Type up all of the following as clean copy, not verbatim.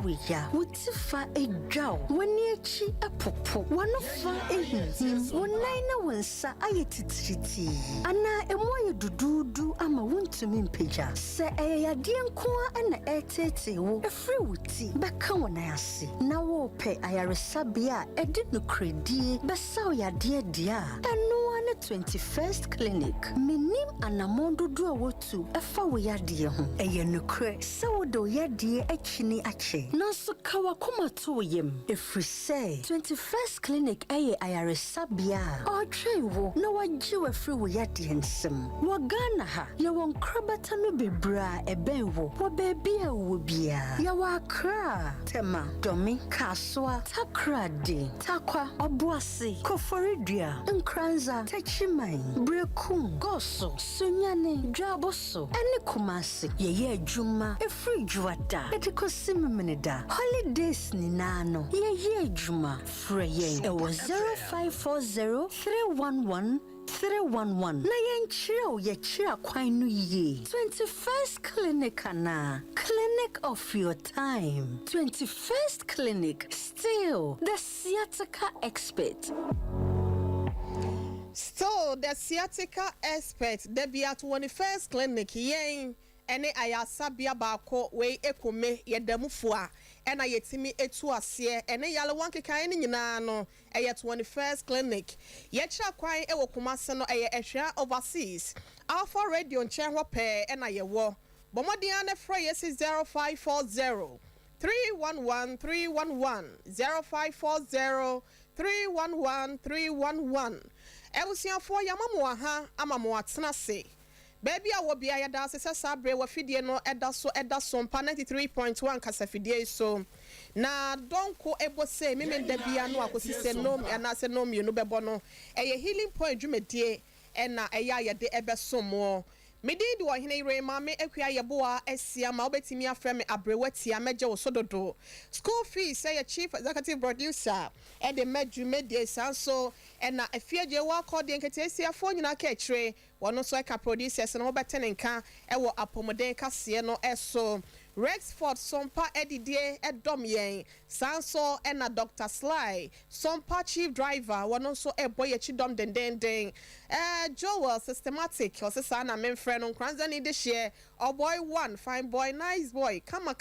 weya wutifa edwaw wani echi apopo wanofa ehim wonaina wonsa ayetitriti ana emoye dududu ama wontumi mpeja se eyade nkoa ana etete wo efri wuti beka wona ase na wo pe ayaresabia edi no kredi besaw yade dia eno ane 21st clinic minim anamondo do wotu efa wo yade ho eye nokre se wo do yade achini ache nanso kawa komato yem efri say 21st clinic eye ayaresabia otrewo na wajiwe free wo yade ensem wo Ghana ha ye won krabata no bebra ebenwo wo bebia wo bia ya wa kra tema domi kaswa takrade takwa obuase koforidua nkranza tachiman brekum goso sunyane dwaboso ene kumase ye adwuma efri dwada etikosimmeneda holidays ni nano ye adwuma freyen ewo 0540 311 311 na yenchiro ye chira kwan no ye 21st clinic na clinic of your time 21st clinic still the sciatica expert there be at 21st clinic yen ene ayasabia baako we ekome yedamufo ena yetimi etu ase ene yale wankekan ni nyina no eye 21st clinic ye kira kwan ewo kumase no eye ehwa overseas alpha radio nchen ho pe ena ye wo bomodian ne fra yes 0540 311 311 0540 311 311 Ebusiafo yamamu aha amamu atena se baby awo bia ya da se sabre wa fidie no eda Sompa 93.1 kasa fidie so na donko ebo se memenda bia no akosise nom na se nom you no bebo no eye healing point dwumedie na eya ye de ebe somo medidi wo hene ire ma me akua yeboa asia ma obetimi afre me abrewatia meje wo sododo school fees say chief executive producer e de medjumedie sanso na afieje wa call de nketesia fo nyina ka kire wono so ka producers no betenenka e wo apomoden kase no eso Rexford Sompa edidie edom yen sanso na Dr. Sly Sompa chief driver wono so eboye chidom den Joel systematic osesa na memfre no kranza ni de share oh boy one fine boy nice boy kama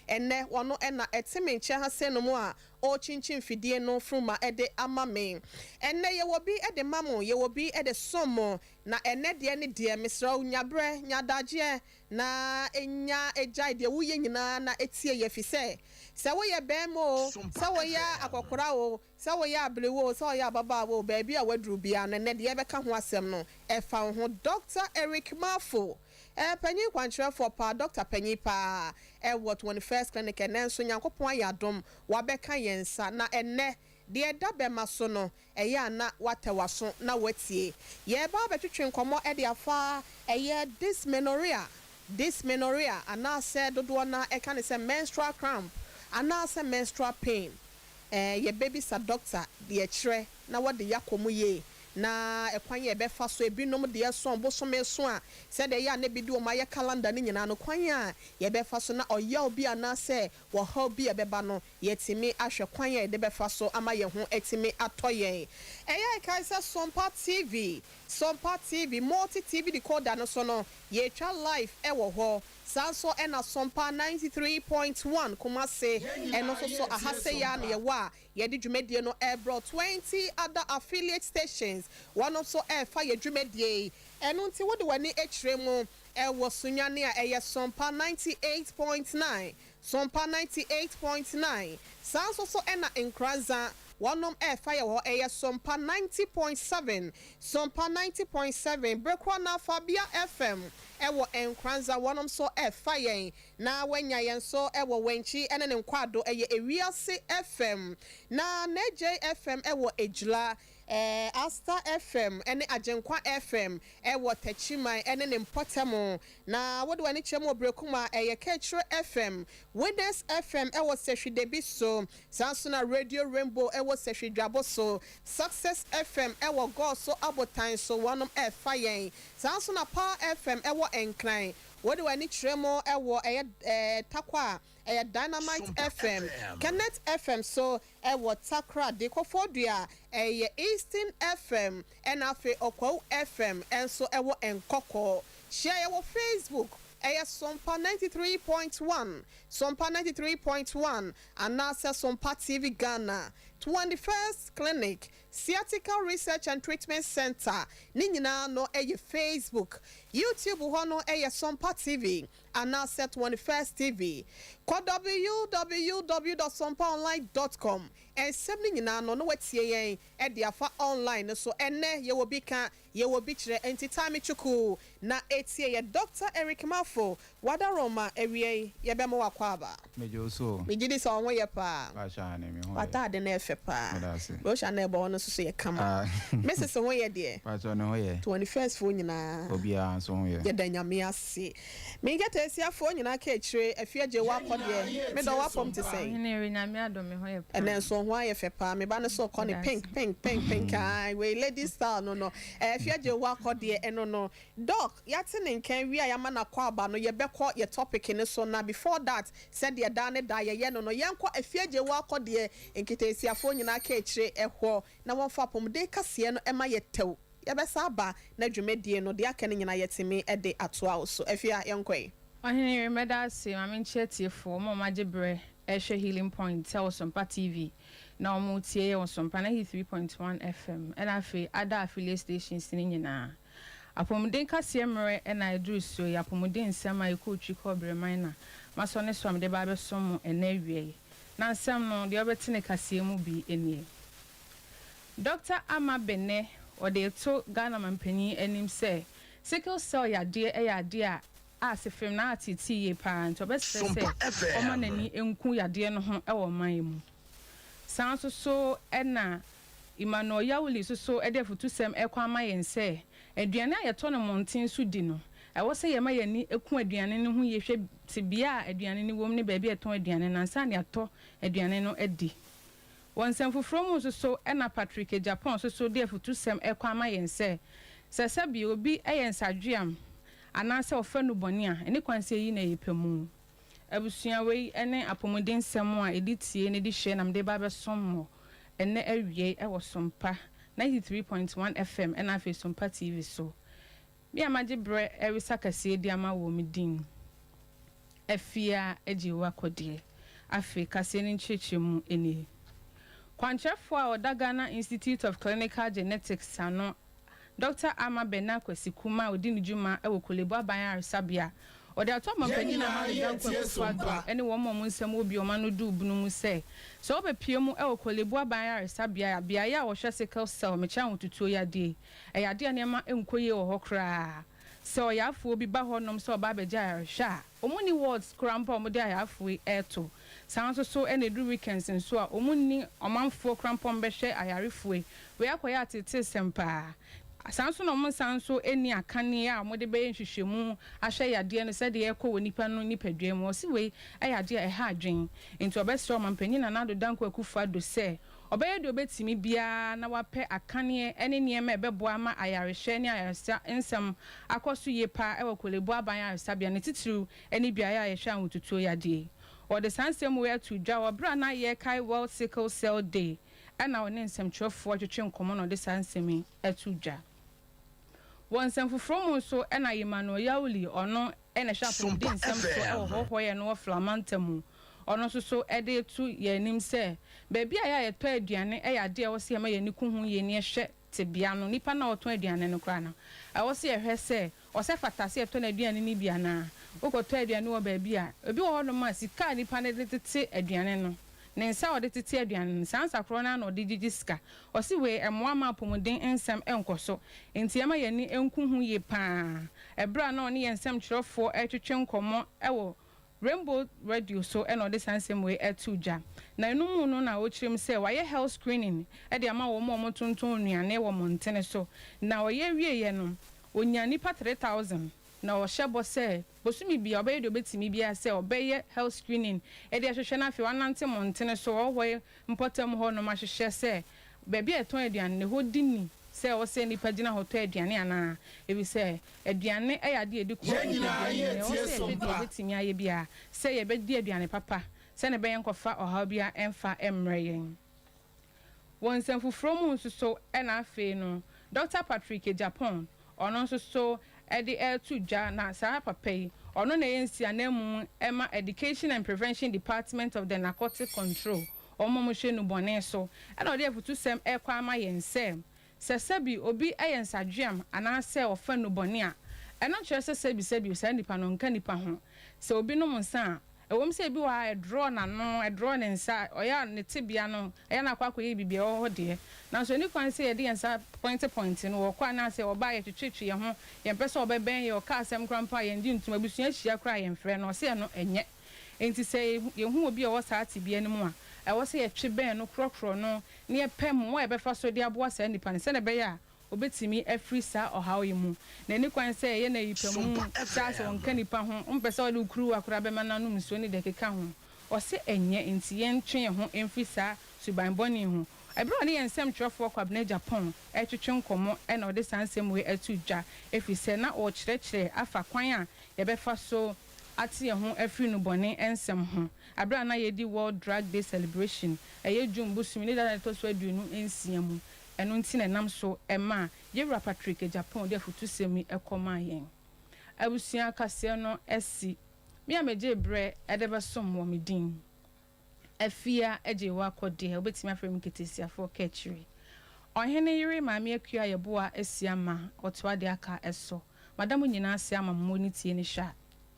enne wono na etime nche ha se no mu a o chinchin fidie no fruma ede amame enne ye wo bi ede mamo ye wo bi ede somo na enne de ne de misra unyabre nyadaje na enya ejai de wuye nyina na etie ye fise se wo ye bemo se wo ya akokora wo se wo ya ablewo se wo ya baba wo baby a wadru bia na ne de be ka ho asem no e fa ho Dr. Eric Mafo panyi kwanchira for pa Dr. Panyi pa what 21st clinic enenso nyankopon ayadom wa beka yensa na enne de da be maso no eya na watewaso na watie ye ba betwetwe nkomo e de afa eye dysmenorrhea ana se dodo na e kan se menstrual cramp ana se menstrual pain ye baby sa doctor de kire na wode yakomu ye na ekwan ye be fa so ebinom de so bosome so a se de ya na bi di o maye calendar ni nyina no kwan a ye be fa so na oya obi ana se wo ha obi e be ba no yetimi ahwe kwan ye de be fa so ama ye ho etimi atoyen eya kai se Sompa TV multi TV decoder no so no ye twa live e wo ho sanso na Sompa 93.1 Kumase eno so ahase ya na ye wa ye di dwumedie no brought 20 other affiliate stations one also fa ye dwumedie eno nti wo de wani ekire mu wo sunyane a eye Sompa 98.9 Sompa 98.9 sanso so na nkranza One fire or a Sompa 90.7 Sompa 90.7 Brekwa na Fabia FM ewo enkranza one so fire na wenya yen so ewo wenchi ene nkwado eye ewiase FM na NJ FM ewo ejula Asta FM ene agenkwa FM ewo tachiman ene ne mpotamo na wodo wani chemo brekuma eye Ketro FM Witness FM ewo sehwide so sanso na Radio Rainbow ewo sehwidwabo so Success FM ewo go so abotan so one fire sanso na Power FM ewo enkran wodo wani chemo ewo takwa Dynamite FM, Connect FM, so what Takra de Kofodia, Eastern FM, and Afe Oko FM, and so Nkoko. Share our Facebook. Sompa 93.1, Sompa 93.1, and NASA Sompa TV Ghana, 21st Clinic, Sciatica Research and Treatment Center, Nina no Facebook, YouTube Hono Sompa TV, and NASA 21st TV, call www.sompaonline.com, and sending in no what's ye at the Afa online, so ene ye will be time chuku na etie Dr. Eric Mafo wada Roma area yebemo wakwaba mejo so megidi so onwe ye pa ba sha ne me ho wata de na efe pa bo sha na ebo no so ye kama Mrs. ho ye de ba so ne ho ye 21st fo nyina obia so ho ye ye danyame ase me get asia fo nyina ka etire afiaje wakọ de me do wapom te sei ne re nyame adom me ho ye pa enen so ho aye fe pa me ba ne so kọ ne pink ai we lady style no afiaje wakọ de eno no doc yate ne nkan wi ayama na kwa aba no ye bekọ ye topic ne so na before that said ye da ne da ye no yenko afiaje wakọ de enkitesiafo nyina ka etire ehọ na wonfa pom de kase no ema ye tew ye besa aba na dwumedie no de aka ne nyina yetimi e de atoa so afia yenkoi ohini remeda se ma menche tiefo mo magebre ehwe healing point tell Sompa TV na omo tie ye Sompa 93.1 FM and afi other affiliate stations ni nyina apomden kase emre na edru so ya apomden nsema ekotwi kobre mine maso ne so am de ba be som ena wie na nsem no de obetine kase mu bi enie Dr. Ama Bene or de to Ghana mampani enim se sickle cell yade a asefem na atiti ye pa nto be se o manani enku yade no ho e wo man mu san so na Imano Yawuli so edefutu sem ekwa mayen se aduane ayeto no monten so di no e wo se ye mayani eku aduane no ho ye hwe tibia aduane ni wom ne ba bi eton aduane na nsa ne ato aduane no edi wonsem foforo mu so na Patrick Japan so defutu sem ekwa mayen se bi obi eyensadweam anase ofanu boni a ene kwanse yi na yepemu abusua wei ene apomuden sem a editie ne di hye nam de ba be sommo ene awie e wo Sompa 93.1 FM and afi Sompa TV so bi amaje bre ewisa kase di ama wo medin afia eji wakode afi kase ni nchechemu eni kwanchefo a Ghana Institute of Clinical Genetics ano Dr. Ama Bena Kwesikuma odini juma e wo Kolebo Aban Sabia ode atoma panyi na ma dan kwakwa ene wo mo nsem obi o ma no du bunu mu se so obepie mu e wo Kolebo Aban Sabia bia ya wo hwe sickle cell me cha wotutuo ya de e ya de ne ma enkoye wo hokra so ya afu obi ba honom so ba beja hwa omuni wards krampa omode ya afu eto sanso so ene du weekends nso a omuni omanfo krampa mbehwe ayarefue we akoya atete sempa sanso no mo sanso eni akane a mo de be nhwehwemu ahwe yade no se de ekọ wonipa no nipadua mu osi we ayade e ha adwen into obesro mampanyi na nado danko akufa do se obeye de obetimi bia na wape akane ene niema ebebo ama ayarehwe ne ayaresa ensam akoso yepa e Kolebo Aban Sabia ne titiru eni bia ya yehwe anwotutuo yade or the sansem we to dwa obra na ye kai World Sickle Cell Day ana one nsem twefo twetwe nkomo no de sansemi atudwa wonsem foforo so na Imano Yawuli ono ena shapo din nsem so hohoye no flamantamu ono so ede tu ye nim se bebi aya ye to aduane e ya de wo se ma ye ni kuhu ye ni ehwe tebia no nipa na oto aduane no kra na a wo se ehwe se o se fatase eto na aduane ni bia na okoto aduane wo ba bia obi wo no ma sika nipa na de tete aduane no ne nsa ode tete aduane sansa kro na no de gigiska o si we emwa ma pomuden ensem enkoso entiama ye ni enkuhu ye pa ebra na one ye ensem kyerofo etwetwe nkomo ewo Rainbow Radio so eno de sansem we etuja na enum no na ochirem se wa ye health screening e de ama wo mo tonton nuane wo montene so na wo ye wie ye no onya nipa 3000 na wo hyebo se bosumi bia obeye de obetimi bia se obeye health screening e de hwehwe na afi wanante montene so wo hoye mpotam ho no mahwehwe se baabi eton aduane ne ho dini say o say nipa gina hoto aduane ana e bi say aduane e yade edi ko o say e dey betimi aye bia say ye be di aduane papa say ne be yenkofa oha bia emfa emre yen won sem fufuro mu nso so e na afi no Dr. Patrick Japan ono nso so e de to dwa na sa papa yi ono na yensi anemu ema Education and Prevention Department of the Narcotic Control omo mo hwe no bone so e na o de futu sem e kwa ma yensem sesabi obi ayensadwam ana se ofa no bone a e no kire sesabi se nipa no nka nipa ho se obi no monsa ewom se bi wa draw na no draw ne nsa oya ne tibia no eya na kwa koye bibia ho de na so ni kwan se ye de nsa point no wo kwa na se oba ye twetwe ye ho ye pese obeben ye o ka asem krampa ye ndi ntuma busua hia kra ye mfre no se no enye enti se ye hu obi e wo sa tibia ne mu a e wo se ye tweben no krokro no ne ye pem wo ye befa so de aboa sa nipa ne se ne be ya obetimi afri sa ohaw yi mu na ni kwan se ye na yipamu sa so nka nipa ho mpese o de ukuru akura be mananu mso ni de keka ho o se enye enti ye ntwe ho emfri sa suban boni ho ebro ne yensem twofo kwabna Japan e twetwe nkomo e na o de sansem we atudwa efi se na o kyerɛkyerɛ afa kwan a ye befa so ati ye ho afri no bone ensem ho abra na ye di World Drug Day celebration e ye June busumi ni da to so aduonu ensia mu eno nti na nam so ema Yewra Patrick Japan de futu semi ekoma yen abusua kase no esi me ameje bre edebe som wo medin afia eje wa kode obetimi afrem ketesi afo kechiri ohene yiri maami akua yeboa esiama otoa de aka eso madam nyina asiama mmoni tie ni hwa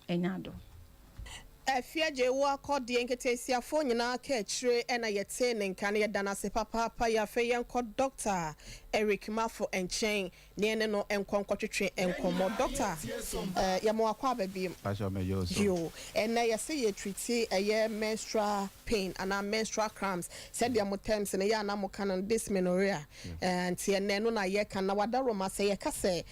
enyado afia je wo akode nketesi afo nyina ka chire ena yete ne nka ne yeda na se papa ya fe yenko doctor Eric Mafo enchen ne ne no enkonkotwetwe enkomo doctor yamo akwa babi yo ena yese ye treat eye menstrual pain and menstrual cramps said ya terms ne ya na mo kan dysmenorrhea and ene no na ye kan na wadaroma se ye kase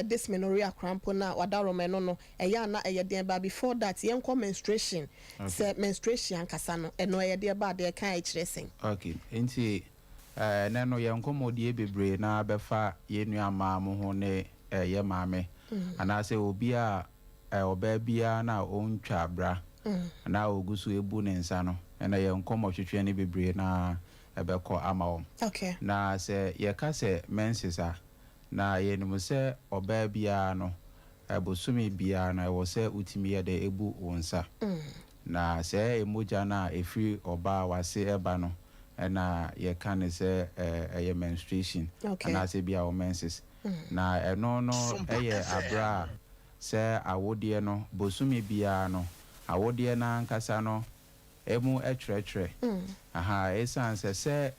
dysmenorrhea cramp na wadaroma no no ya na eye den ba before that yenko menstruation se menstruation kasa no eno ye de ba de kan ekiresen okay enti nano yankomodie bebre na befa yenu ama mo ho ne ye maame anase obi a oba bia na ontwa bra na ogusu ebu ne nsa no na yankomo twetwe ne bebre na ebekọ ama wo okay na se ye ka se mensisa na yenum se oba bia no ebosumi bia na wo se utimi ye de ebu wonsa na se emoja na efiri oba wase eba no na ye can say a menstruation and as e bia o menses na eno no eye abra say awodie no bosumi bia no awodie na nkasa no emu etwetwe aha esan se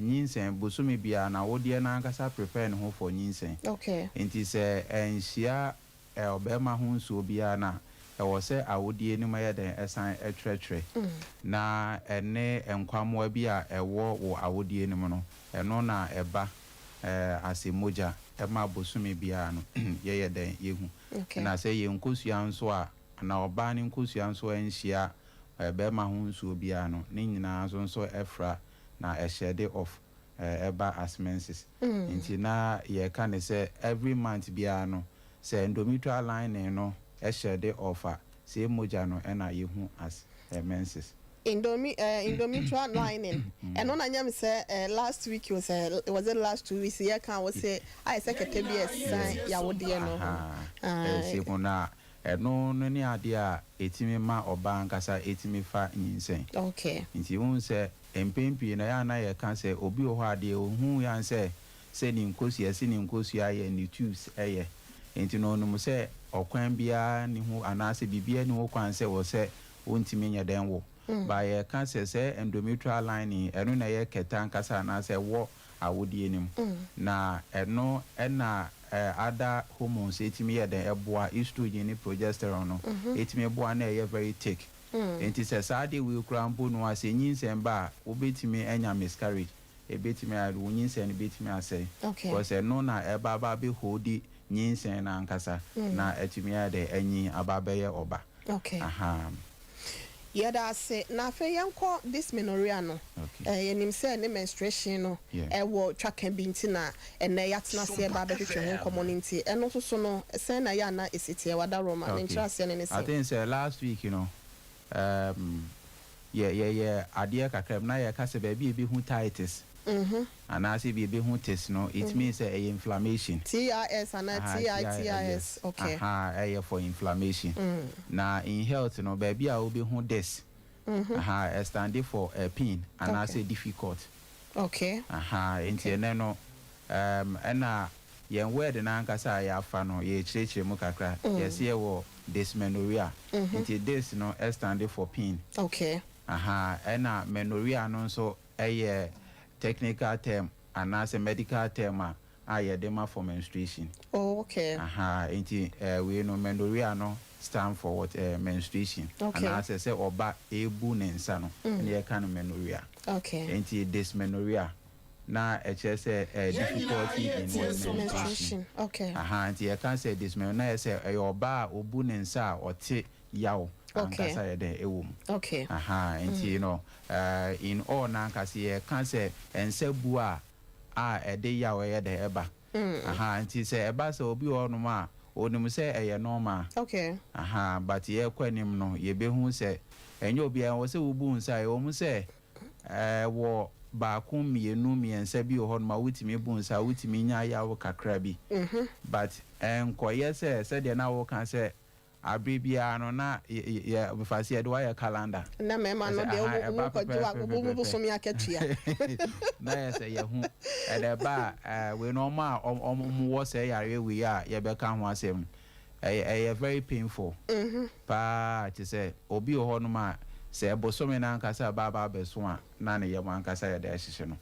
nyinsen bosumi bia na awodie na nkasa prepare ne ho for nyinsen okay enti se enhia obema ho nso bia na ewo se awodie ni maye den esan etwetwe na ene enkwamwa bi a ewo wo awodie ni mu no eno na eba asemoja ema bosumi bia no ye den yehu na se ye nkosua nso a na oba ni nkosua nso enhia ebema ho nso bia no ni nyina nso efra na eshede of eba asmenses nti na ye kan say every month bia no se endometrial lining no eshede offer say moja no na yehu as menses endometrial lining and on anyam say last week was it last 2 weeks here can was say I secretary be sign ya wodie no say kuna eno no ni ade a etimi ma oba nkasa etimi fa nyinsen okay nti won say empempi na ya na ye kan say obi ho ade ohun ya say ni nkosua ye ni tubes eye nti no no say okwan bia ni ho anase bibia ni ho kwan say wo say wontimi nya den wo ba ye kan say endometrial lining eno na ye ketan kasa na say wo awodie nim na eno na other hormones etimi ye den eboa estrogen ni progesterone no etimi eboa na ye very thick enti say sade we krampo no ase nyinsen ba obetimi enya miscarriage ebetimi a wonyinsen betimi asay because no na eba ba be hodi nyinsen na nkasa na etimi ade anyi ababeye oba okay aha yada say na fe yenko dysmenorrhea no Yenim say ne menstruation no wo twa kan bi ntina ene yatena se ba be hwehwe ho community eno so no sen na ya na esitie wada Roma ne ntra se ne se. I think say last week, yeah adie kakra na ya ka se ba bi hu titis. And as if be hu test no it means a inflammation. TIS and TITIS. Okay. For inflammation. Now in health no baby I will be hu this. Standing for a pain and I say difficult. Okay. Into no and yen word na nkasa ya fa no ye chirechire mu kakra yes ye wo dysmenorrhea. Into this no standing for pain. Okay. And menorrhea no so a technical term and as a medical term dema for menstruation. Oh, okay. Into we know menorrhea no stand for what menstruation. Okay. And as I say oba ebu nensa no ne kind of menorrhea. Okay. Into dysmenorrhea na say difficulty in menstruation. Okay. Into you can say dysmenorrhea say oba obu nensa or te yaw. Okay. Okay. And in all nankasi can say and sebua a day yawe de eba. And he say eba so obi onuma onum say a normal. Okay. But ye kwanim no ye be hu say enyo bia wo say ubu nsa o mu say wo ba ku mienu miensa bi ho no ma wutimi bu nsa wutimi nya yawo kakra bi. But enkoye say de na wo kan say Abribia no na ya befasi edo ya calendar na mema no de o ko jiwa ko bu so mi akatua na ya say ya hu e de ba we no ma wo say yare we ya be ka ho asem e very painful pa ti say obi o ho no ma say boso me na nkasa ba be so a na ne ye man nkasa ya de ahihye no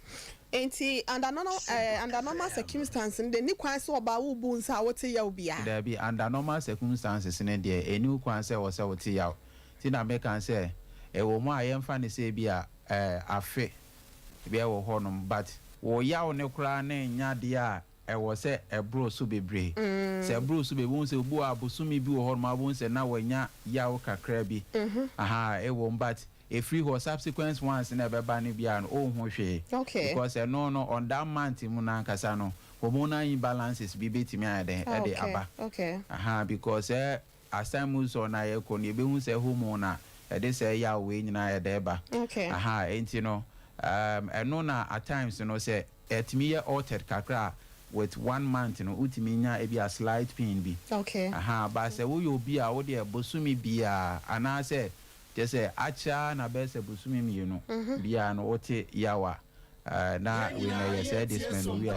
enti under normal circumstances de ni kwan se oba wo bu nsa wote ya obia there be under normal circumstances in there eni kwan se wo se wote ya ti na me kan se e wo mu ayemfa ne se bia afe bia wo ho no but wo ya wo ne kra na nya de a e wo se ebro so bebre se ebro so be won se obu abosumi bi wo ho no ma won se na wo nya ya wo kakra bi e wo but a free or subsequent ones never banny be an own hoshe. Okay. Because no on that month Munan Casano, hormonal imbalances be beating me at the abba. Okay. Because as time moves on, I can be say hormona, they say ya win na deba. Okay. Ain't and no at times say at me altered kakra with 1 month utiminya be a slight pain be. Okay. But say will you be a dear bosumi be and I say just say acha na bese busumi mienu bia no wote yawa na we na say this man we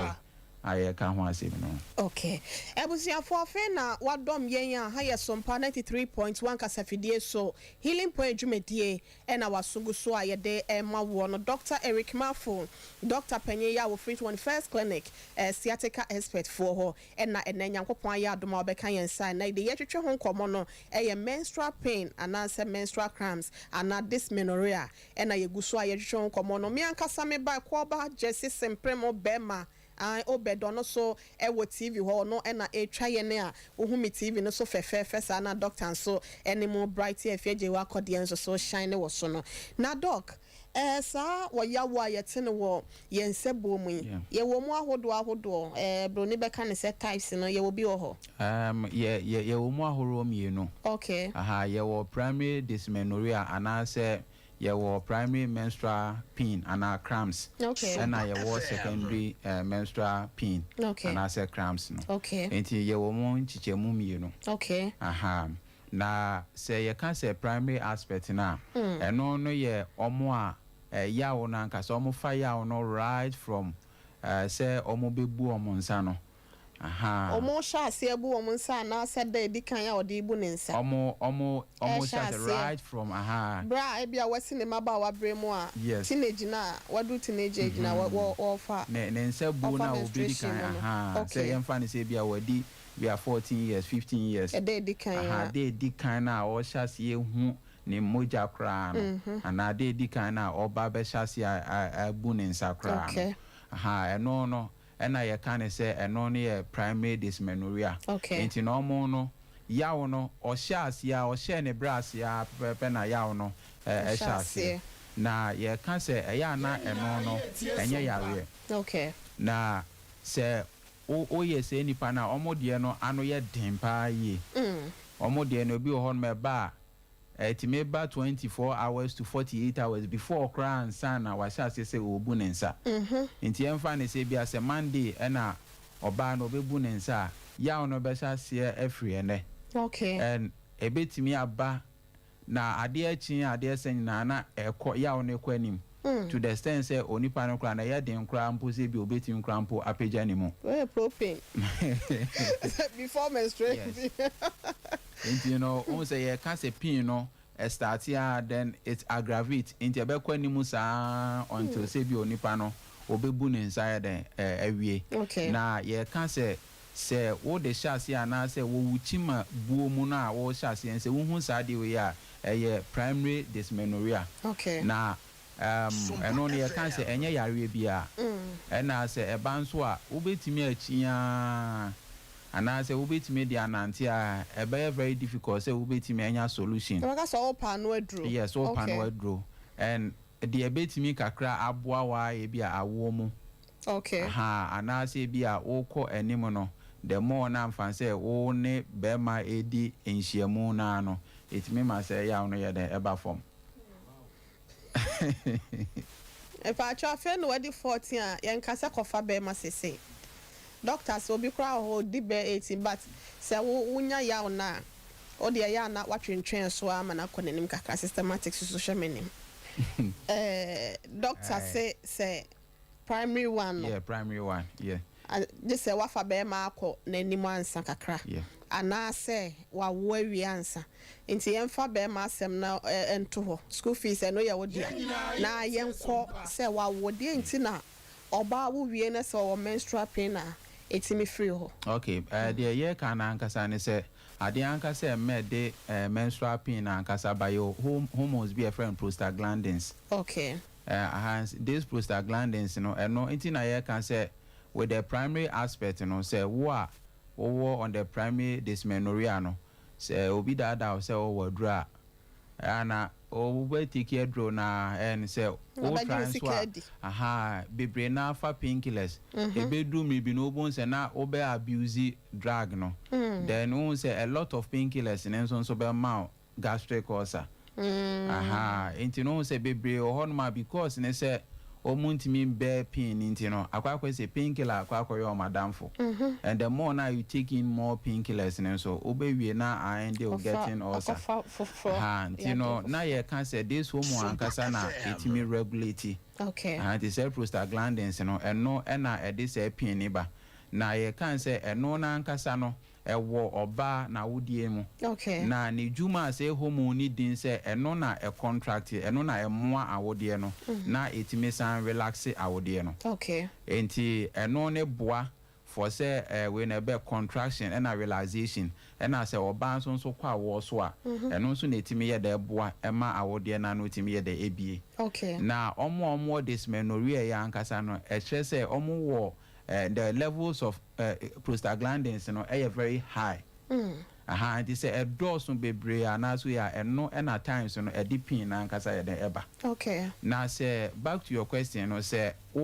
I can ho asem no. Okay. Ebusia for fe na wadom yen a ha ye Sompa 93.1 kasafidie so healing point dwumedie e na wasungu so a ye de ma wo no Dr. Eric Mafo Dr. Panyaya wo free 21st clinic sciatica expert for ho e na nyankopon ya adoma obeka yen sai na de ye twetwe ho nkomo no e ye menstrual pain ananse menstrual cramps ana dysmenorrhea e na ye guso a ye twetwe ho nkomo no me ankasa me ba ko ba jesse sempremo bema obedo no so ewo TV ho no na etwa ye ne a ohu mi TV no so fefe sa na doctor so animo bright efeje wa kode so shine wo so no na doc sa wo ya wo ayete no wo ye nsebo mu ye wo mu ahodo broni be kan se types no ye wo bi wo ho ye wo mu ahoro mienu. Okay. Ye wo primary dysmenorrhea anase your primary menstrual pain and cramps. Okay. And your secondary menstrual pain. Okay. And I cramps. No. Okay. Until you won't teach a mummy, you know. Okay. Na say you can say primary aspect now. And no ye or more ya na nka so mo fire no right from say omo bebu omo nsano. Omo sha se ebu omo nsa na se de di kan ya odi ibu nensa. Omo sha right from bra e bia wasi ne maba wa bre mu a teenage na wadu teenage age na wo fa ne nsa bu na obi di kan say yemfa ne say bia wadi we are 14 years 15 years e de di kan de di kan na o sha se hu ne moja kra no ana de di kan na oba be sha se abu ne nsa kra no no and I can say no near primary dysmenorrhea. Okay. Into no no yaw no or shas ya or share ne brass ya pena yaw no shas na ye ka se eya na eno no enye yare okay na se o ye se nipa na omode no ano ye den pa ye omode no bi ho me ba it may ba 24 hours to 48 hours before cry sana wa sha se obu ne nsa nti emfa ne se bia se Monday na oba no bebu ne nsa ya no be sha se afri ene okay and ebetimi aba na ade achi ade sen na ekọ ya no ekọ anim to the extent say onipa no kra na ya den kra mpo se bi obetimi kra mpo apeja ni mu propane before menstruation and you know almost say you can say pin no start here then it aggravate into ebekọ ni mu sa until say bi onipa no obebu ne inside den awie okay na you can say wo de shase ana say wo wuchima buo mu na wo shase en say wo hu sa de we ya primary dysmenorrhea okay na eno ne kan say enye yare bia na say eba nso a wo betimi achia ana say wo betimi de anante a ebe very difficult say wo betimi anya solution because all pan no adro yes all pan no adro and the betimi kakra aboa wa e bia awo mu okay ana say bia wo kọ enim no the more na mfan say wo ne bema edi enhyiamu na no etimi ma say ya no ye den eba form if I try fe no wedi 14 a yen kasa kofa bema sese doctors obi kra ho di be 18 but say wonya ya na o de ya na watwentwen so ama na konenim kakra systematic social menim doctor say primary one no? Yeah, primary one, yeah. Just say wafa be ma akọ n'anim ansa kakra. Yeah. Ana say wa wo awi ansa. Nti yemfa be ma asem na ento ho. School fees no ya wo dia. Na yenko say wa wo dia nti na oba wo wie na say wo menstrual pain na etimi free ho. Okay, the year kan ankasa ne say ade ankasa me de menstrual pain ankasa by your hormones be a friend prostaglandins. Okay. This prostaglandins no nti na ye kan say with the primary aspect say wo on the primary dysmenorrhea no say obi da say wo dra ana o we take care draw na and say o try so bebre na fa painkillers e be do me bi no bon say na o be abuse drug no then we say a lot of painkillers and so be ma gastric ulcer nti no say bebre o honma because ne say o muntimi be pain nti no akwa say painkiller akwa yo madamfo and the more now you take in more painkillers and so obewie na and they will getting ulcer nti no na ye can say this hormone ankasa na etimi regulate okay the say prostaglandins no eno na e dey say pain ni ba na ye can say eno na ankasa no ewo oba na wodie mu okay na ne juma say hormone ni din say eno na e contract eno na e moa awodie no na etimi san relax awodie no okay enti eno ne boa for say we na be contraction and a realization and I say oba so kwa wo so a eno so na etimi ye da boa e ma awodie na no etimi ye da ebie okay na omo dysmenorrhea ya ankasa no e kire say omo wo the levels of prostaglandins are very high. They say a dose on bebre and as we are and no and at times a deep in and casa de eba. Okay. Now say back to your question or say we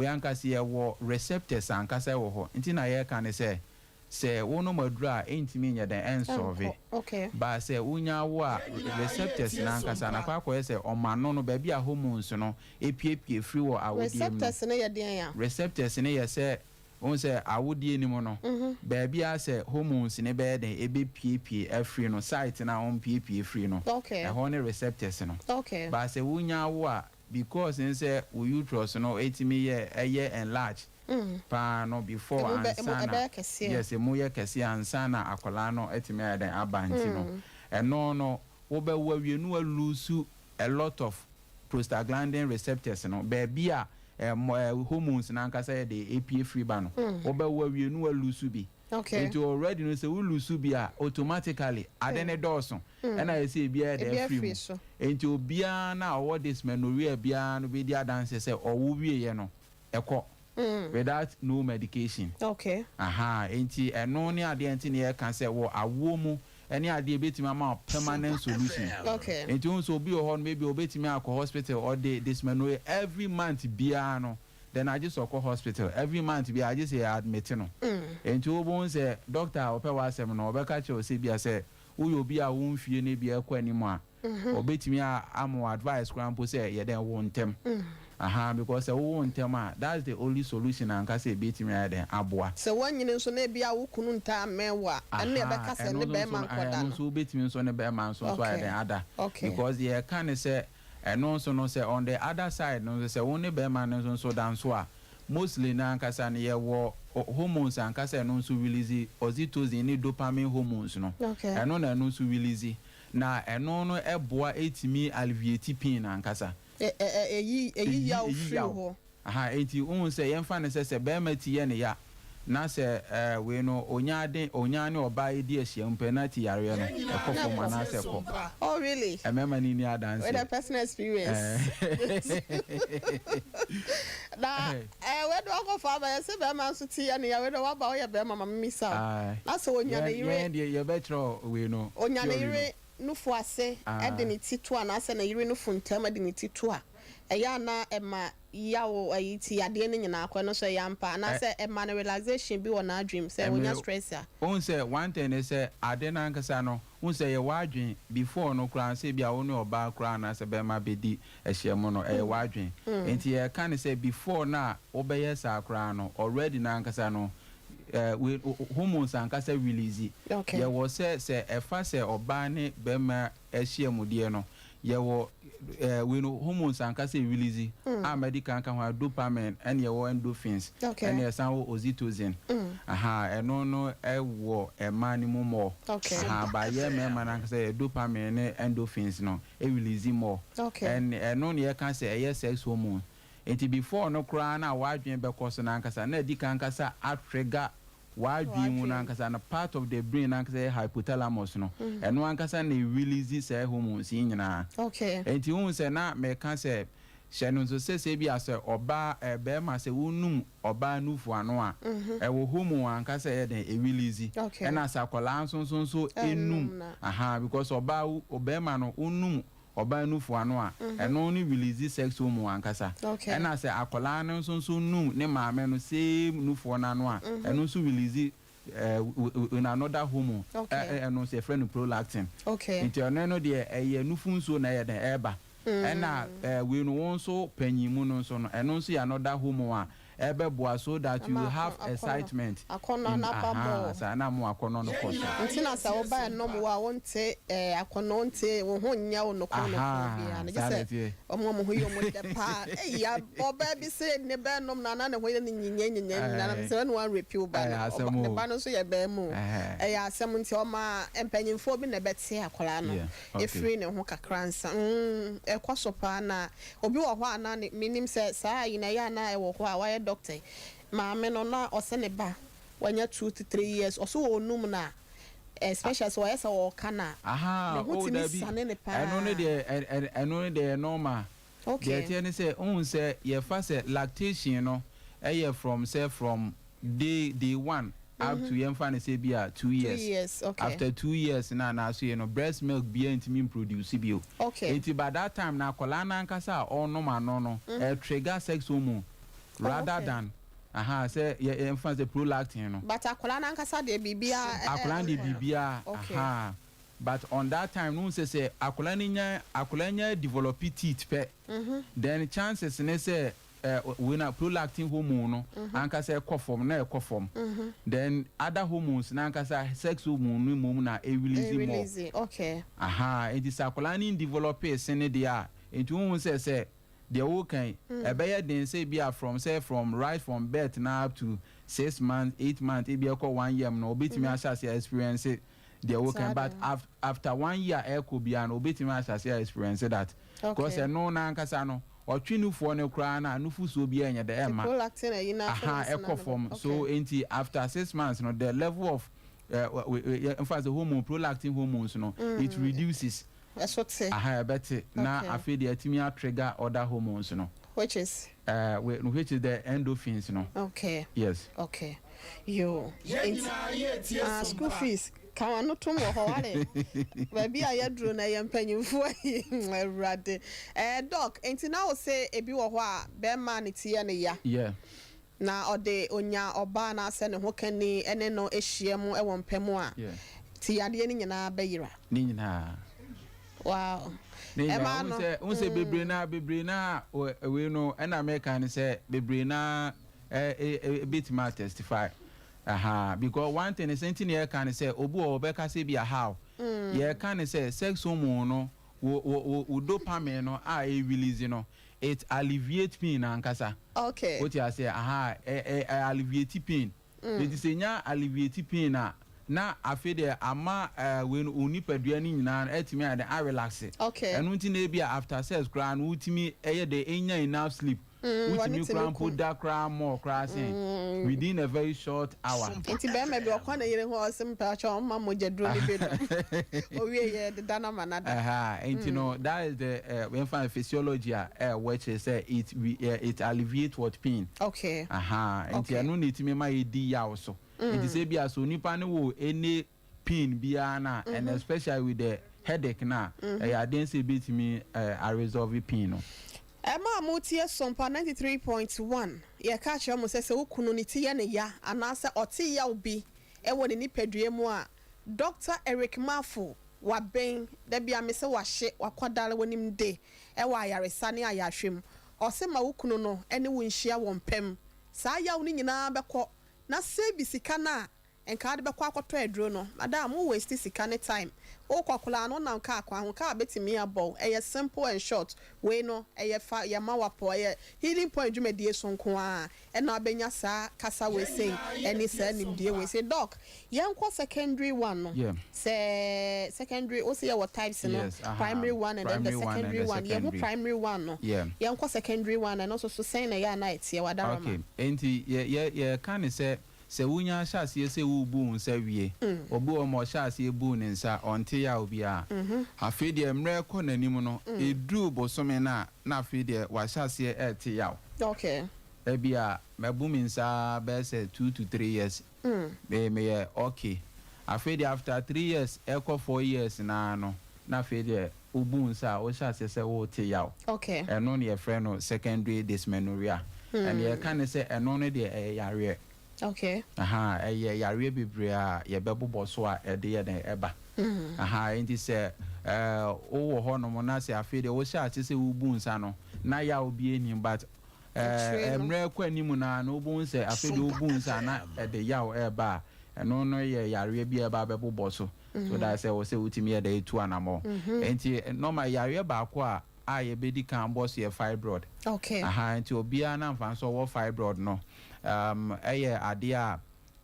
anka see a receptors and casa ho. Intina ye can say one no more dry ain't mean ya the answer of it. Okay. But say unya wa receptors na nkasa na kwa say o ma no baby a hormones no epiepie free wo awodie mu. Receptors na ye den ya. Receptors na ye say on say awodie ni mu no. Baby a say hormones ne be den ebe piepie free no site na on piepie free no. Okay. E ho ne receptors no. Okay. But say unya wa because say uterus no etimi ye enlarge. No before ansana yes emu ye kese ansana akola no etime ya den abanti no eno no wo be wawie no lose a lot of prostaglandin receptors no baby a hormones na nkasa ye de APA free ba no wo be wawie no lose bi okay it already no say we lose bi a automatically adene doso na ye say bia de free enti obia na owo dysmenorrhea bia no be dia dance say owo wie ye no ekọ without no medication. Okay. Enti eno ni ade enti ne can say wo awo mu any idea betimi ama permanent solution. Okay. And you so be on maybe obetimi akọ hospital or this man every month bia no. Then I just call hospital every month be I just say admit no. And you won't say doctor ope wa sem no obeka che o say bia say wo be a won fie na bia ekọ animo obetimi am advice krampo say ye den won tem. Because the won tem that's the only solution and can say betimi ya den aboa. So when you so na bia wo kunu nta mewa and na beka say ne be man koda no. So betimi so ne be man so so ya den ada. Because the can say and also no say on the other side no say only be man so dance so mostly na nkasa na ye wo hormones ankasa no so release oxytocin ni dopamine hormones no eno na no so release na eno no eboa etimi alleviate pain ankasa eyi ya free ho enti un say yemfa ne say be mati ye ne ya na se we no onya ne oba edi ahia penalty yare no ekofo mana se ko. Oh really? Emema ni adanse with a personal experience. Na we do go for ba se be man so ti ya ne ya we do wa ba o ya be mama misa na so onya ne yire ye betro we no onya ne yire no fo ase e de ne tito na ase na yire no fo ntam de ne tito a eya na ema yawo ayiti ade ne nyina akọ no so yampa na say ema na relaxation bi wona dream say wonya stress a on say one thing is say ade na nkasa no on say ye wadwen before no kran say bia wo ne oba kran na say be ma bedi ehyem no wadwen enti ye kan say before na obeye sa kran no already na nkasa no we hormones ankasa release ye wo say efa say oba ne be ma ehyem de no ye wo we no hormones ankasa release medical kan ho dopamine and ye wo endorphins and ye san oxytocin eno no wo man mu more ba ye me man ankasa dopamine and endorphins no release more and eno no ye kan say ye sex hormone enti before no kra na wadwen be koso na ankasa na di kan ankasa trigger wadwen mu na ankasa na part of the brain ankasa hypothalamus no eno ankasa na release say hormones nyina enti hu say na me kan say shenu so say bi ase oba be ma say wonum oba nufu ano a wo hormone ankasa ye den release and as akola so enum because oba ma no unum oba nufu ano a eno ni release sex hormone ankasa and as akola no so num ne maame no same nufu na ano a eno so release in another hormone eno say friend prolactin into eno de nufu nso na ye den eba and we no also penyimu no so no eno so another hormone ebe so that you have excitement akono na pamo sa na mo akono no koso ntina sa wo ba no mo wa wonte akono nte wo ho nya wo no kono bia na gese omo ho yo mo de pa ya oba bi se ne be no na na ho ye ni nyinya na se no one repeal ba ne ba no so ye be mu ya asem nti o ma empanyimfo bi na bete akola no e free ne ho kakransa ekoso pa na obi wo ho ana minim se sa yi na ya na e wo ho a wa doctor maame no na osene ba wanya 2 to 3 years oso onum na especially so yesa wo kana o da bi eno ne de normal the thing say on say ye fa say lactation no from day 1 up to yem fa say bia 2 years after 2 years na so you know breast milk bia intimi produce bio enti by that time na kola na nkasa o no trigger sex hormone rather than say say prolactin no but akola na nkasa de bibia akola de bibia but on that time no say akola nya develop teeth pe then chances ne say when a prolactin hormone no ankasa ekofom na ekofom then other hormones na ankasa sex hormone mum na release more it is akola ni develop sene dia it won say the wokan ebeye den say bia from right from birth now up to 6 months 8 months e bia ko 1 year no obetimi asase experience the wokan but after 1 year e ko bia no obetimi asase experience that because no na nkasa no otwinufo ne kra na nufu so bia enya de ema ekofom so enti after 6 months no the level of in fact the hormone prolactin hormones no it reduces better na after the atimia trigger other hormones no which is the endorphins no yes yo school fees Kawa no to mo ho wale. Baby ayadru na ye mpanyimfo ayi awurade. Doc, enti na wo say ebi wo ho a be ma ne tie ne ya. Yeah. Na ode onya oba na ase ne ho kani ene no ehia mu e wo mpamu a. Yeah. Ti ade ni nyina bayira. Ni nyina. Wow. Emma no. Unse bebre na we no na America ne say bebre na bit ma testify. Because one thing is anything you can say obu obeka say be a how. You can say sex hormone no wo dopamine no release no it alleviate pain ankasa. Okay. What you say alleviate pain. It is nya alleviate pain na afede ama when unipadua ni nyina etimi ade relax. Okay. And unti na bia after sex cry no utimi dey enya enough sleep. Utimi cram put that cram more crashing within a very short hour. Enti be me be okwa na yire ho osim pa cha ma moja duro ni bedo. Owie ye the dana manada. Enti no that is the when find physiology which is it alleviate what pain. Okay. Enti anu na itimi ma yedi ya so. Enti say bia so nipa ne wo any pain bia na and especially with the headache na I didn't say bitimi a resolve pain no. Emma Mutia Sompa 93.1. Ye catch you almost say ukunu ni tiye ne ya anasa oti ya ubi ewo ni nipadue mu a Dr. Eric Mafu wa ben da bia me se wa hye wa kwadale wonim de ewa ayaresa ne ayahwem ose ma ukunu no ene wo nhia wo mpem saa ya wo ni nyina bekọ na se bi sika na enka de bekọ akoto aduro no madam wo waste sika ne time o kwakola no na nka akwa ho ka betimi abọ eye simple and short we no eye fa ya mawapo eye healing point dwumedie so nko a e na abenya saa kasa we say eni saa nimdie we say doc yenko secondary one no say secondary o say your types no primary one and then the secondary one ye who primary one no yenko secondary one and also so saying na ya na etie wadarama okay enti ye kan say se wunya shase se wubu nsa wie obu o mo shase bu ne nsa onte ya obi a afi de mre ko nanim no edu bosome na afi de wa shase ete ya okay e bia mabu mi nsa be say 2 to 3 years me okay afi de after 3 years e ko 4 years na no na afi de obu nsa o shase se wo te ya okay eno ne ye friend no secondary dysmenorrhea and ye kan say eno ne de yare. Okay. Yare bebre a ye bebobo so a ede ye den eba. Enti se wo ho no mo na se afede wo sha ati se wo bu nsa no na ya obi eni but emre kwa ni mu na no bu nsa afede wo bu nsa na ede ya o eba eno no ye yare bi eba bebobo so so that say wo se utimi ye dey tu anamo. Enti normal yare ba kwa a ye bedi kan boss ye fibroid. Okay. Enti obi a na mfa so wo fibroid no eye ade a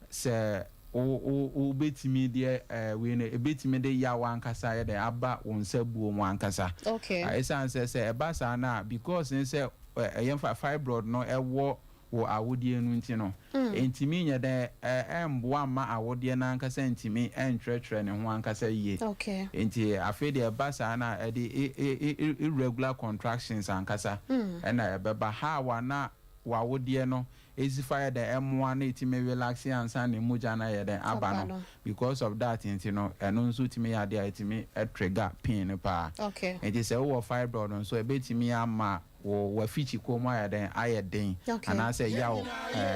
se o betimi de we no betimi de ya wankasa ye de aba wonsabuo mu wankasa. Okay. Esan se eba sa na because say eye fibroid no ewo wo awodie nu nti no entimi nya de emboa ma awodie na ankasa entimi entwetwere ne ho ankasa yie. Okay. Enti afi de eba sa na e de irregular contractions ankasa na ebeba ha wa na wawodie no fire the M1 itime relax ansa ne muja na ye den aba no because of that enti no eno nso time ya de itime trigger pain pa. Okay. It is wo fibroid no so ebetimi ama wo fichi ko ma ya den ayeden ana say yawo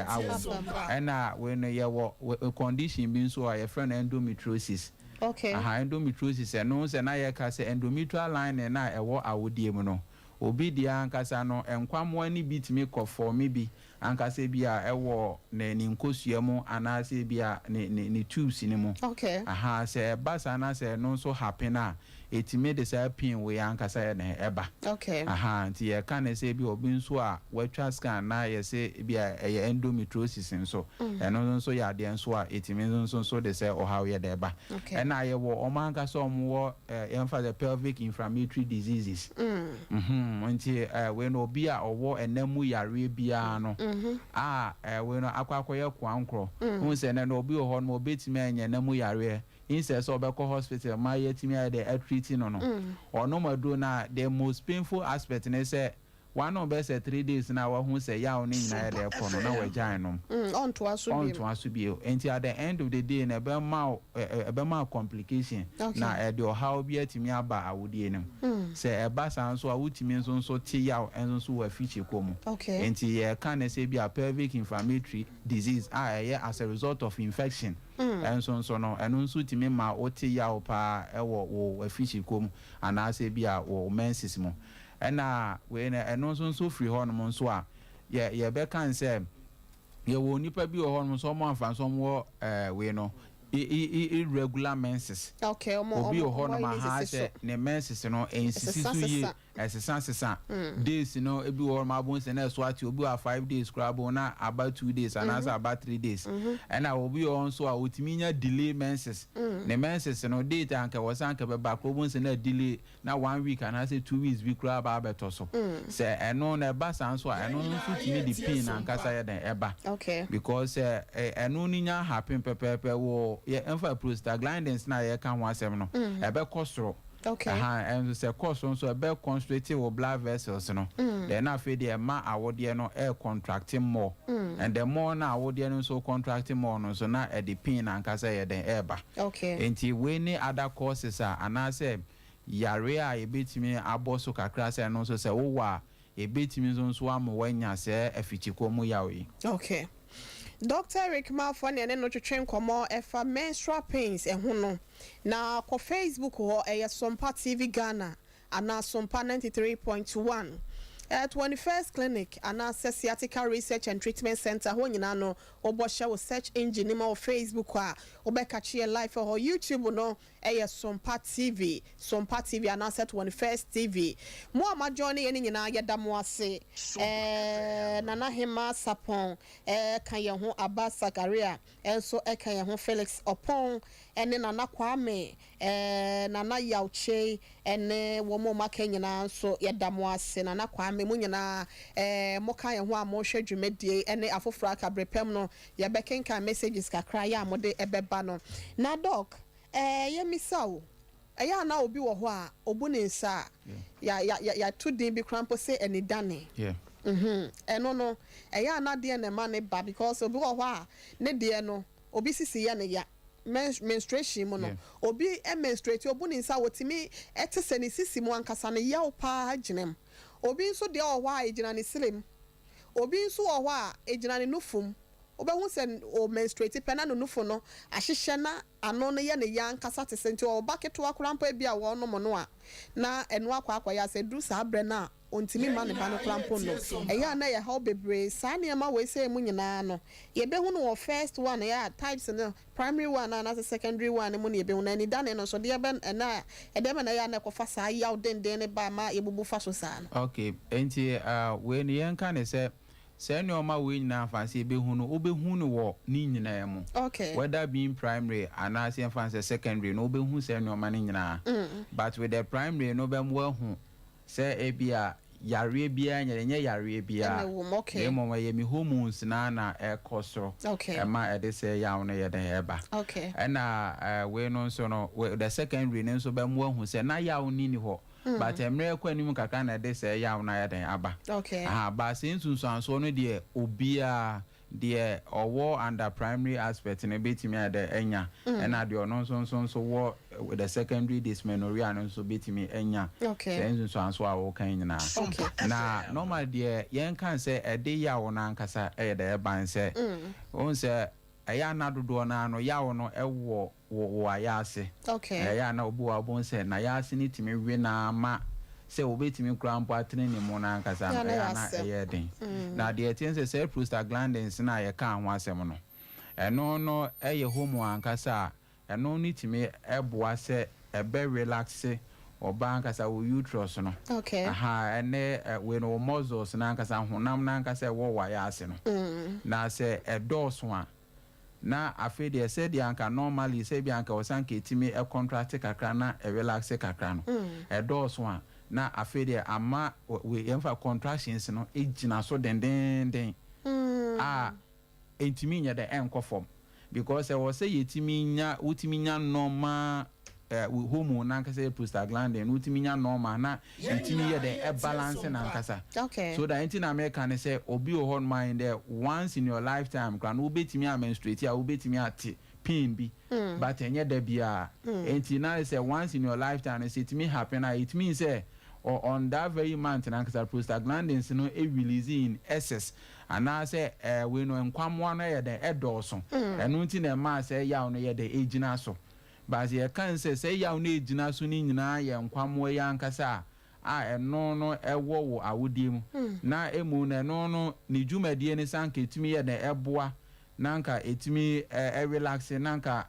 awo na when ye wo condition bi nso a ye friend endometriosis. Okay. Endometriosis eno se na ye ka say endometrial line na ewo awodie mu no obi dia ankasa no enkwamwa ni bitimi kofo me bi ankasa bia ewo na ni nkosua mu anase bia ni tubes ni mu. Okay. Se basa na se no so happen a etime de say pin we ankasa na eba. Okay. Nti ye kan say bi obi nso a watwa scan na ye say bia endometriosis nso eno nso ya de nso a etime nso de say o how ye de eba. Na ye wo o man ankasa o mo emphasize the pelvic inflammatory diseases. Nti we no bi a owo enamu yare bia no we no akwakoye kwankro hu se na obi ho no obetime anya enamu yare instead so obekọ hospital my yetimi dey treating no no no maduro na the most painful aspect na say one of best 3 days now who say ya on in there kono na we giant on to us and at the end of the day na be ma complication na e de how be atimi aba awudie nem say e ba san so awutimi so te ya enso so wa fiche komu and ye can say be a pelvic inflammatory disease as a result of infection and so no eno nso timi ma o te ya pa e wo fiche komu ana say be a wo menses mo ena we na eno nso free ho no nso a ye be kan say ye wo nipa bi ho no so mo anfa so mo we no irregular menses obi ho no ma ha say ne menses no ensisi so ye esesa days no ebi wo ma bon se na so ati obi wa 5 days crabo na about 2 days and as about 3 days and obi on so a otimi nya delay menses ne menses no date anka wosanka be ba ko bon se na delay na 1 week and as 2 weeks bi crabo abeto so se eno na ba san so eno no so timi di pain anka sa ya den eba because eno ni nya happen pepepe wo ye emfa prostaglandins na ye kan ho asem no ebe kosoro and say course so a bell constricting or blood vessels no then after the ma awodie no air contracting more and the more na awodie no so contracting more no so na e the pain and kasa ye den eba enti we ni other causes and I say yare a e betimi aboso kakra say no so say wo wa e betimi so am wanya say afichiko mu yawe Dr. Eric Malfani and no train komo efa menstrual pains no na ko Facebook ho Sompa TV Ghana ana Sompa 93.1 21st Clinic ana Sciatica Research and Treatment Center ho nyina no obosha wo search engine ma Facebook a obeka chi live for YouTube no Sompa TV ana 21st TV mo amajoni ye nyina yeda mo ase nana hema sapon kan ye ho abasa career enso kan ye ho Felix Opon ene nana kwame nana yauche ene wo mo maka nyina so yeda mo ase nana kwame mo nyina mo kan ye ho a mo hwe dwumedie ene afofra ka brepem no ye bekenka messages kakra ya mo de ebeba no na doc ye misawo ya na obi wo ho a obu ne nsa ya to din bi krampo say eni dane eno no ya na de na ma ne ba because obi wo ho a ne de no obi sisi ya ne ya menstruation mo no obi menstruate obu ne nsa wotimi etese ne sisi mo ankasa ne ya opa aginem obi nso de wo ho a ejina ne slim obi nso wo ho a ejina ne nufum obehu se o menstruate pena no nufo no ahyehye na ano no ye ne yan kasa te senti o baketo akrampo e bia wo no mo no a na eno akwa ya se dru sa bre na ontimi ma ne ba no krampo no eya na ye how bebre sa ne ma we se mu nyina no ye behu no first one ya types no primary one and as secondary one mu ne ye behu na ni dane no so de ben na e de na ya na kofa sa ya den ne ba ma ye bubu fa so sa no okay enti we ne yan kan se say no ma we nyina fancy be hu no obehu no wo ni nyina mu whether being primary and as fancy secondary no obehu say no ma ni nyina but with the primary no be mo hu say e bia yare bia nye yare bia e mo ye mi hormones na e kosoro e ma e de say ya no ye den eba and we no so no the secondary no so be mo hu say na ya ni ni ho but emre kwa nimu kaka na de say ya na ya den aba ba sin sunsun so no de obia de owo under primary aspect na betimi ade enya na de ono so wo with the secondary dysmenorrhea no so betimi enya sunsun so awo kan nyina na normal de yen kan say e de ya wo na nkasa e de ban say on say eya na dodo na no ya wo no ewo wo ayase eya na obu abon se na yase ni timi we na ma se obetimi krampo atene ni mo na nkasa eya na eye den na de etin se prostaglandins na ye kan ho asem no eno no eye homo ankasa eno ni timi eboa se ebe relax oba ankasa wo uterus no ene we no muscles na ankasa honam na ankasa wo wa yase no na se edoso a na afi de said yanka normally say bianka osanka etimi e contract kakra na e relax kakra no e doso a na afi de ama we emfa contractions no ejina so den entimi nya de enko form because e was say yetimi nya utimi nya normal hormone nankasa prostaglandin utimi nya normal na utimi ye the balance nankasa okay so that anything America ne say obi o hon mind there once in your lifetime kan ubetimi a menstruate a ubetimi ate pain bi but enye da bia enti na say once in your lifetime say it me happen it means say or on that very month nankasa prostaglandins no e release in excess and I say we no enkwamwa na ye the edoso enu nti na ma say yaw no ye the ejina so but ye kan say yaw no ejina so ni nyina ye enkwamwa ya nkasa a eno no ewo wo awodie mu na emu na eno no ni dwumadie ni sanka etimi ye the eboa nanka etimi relax nanka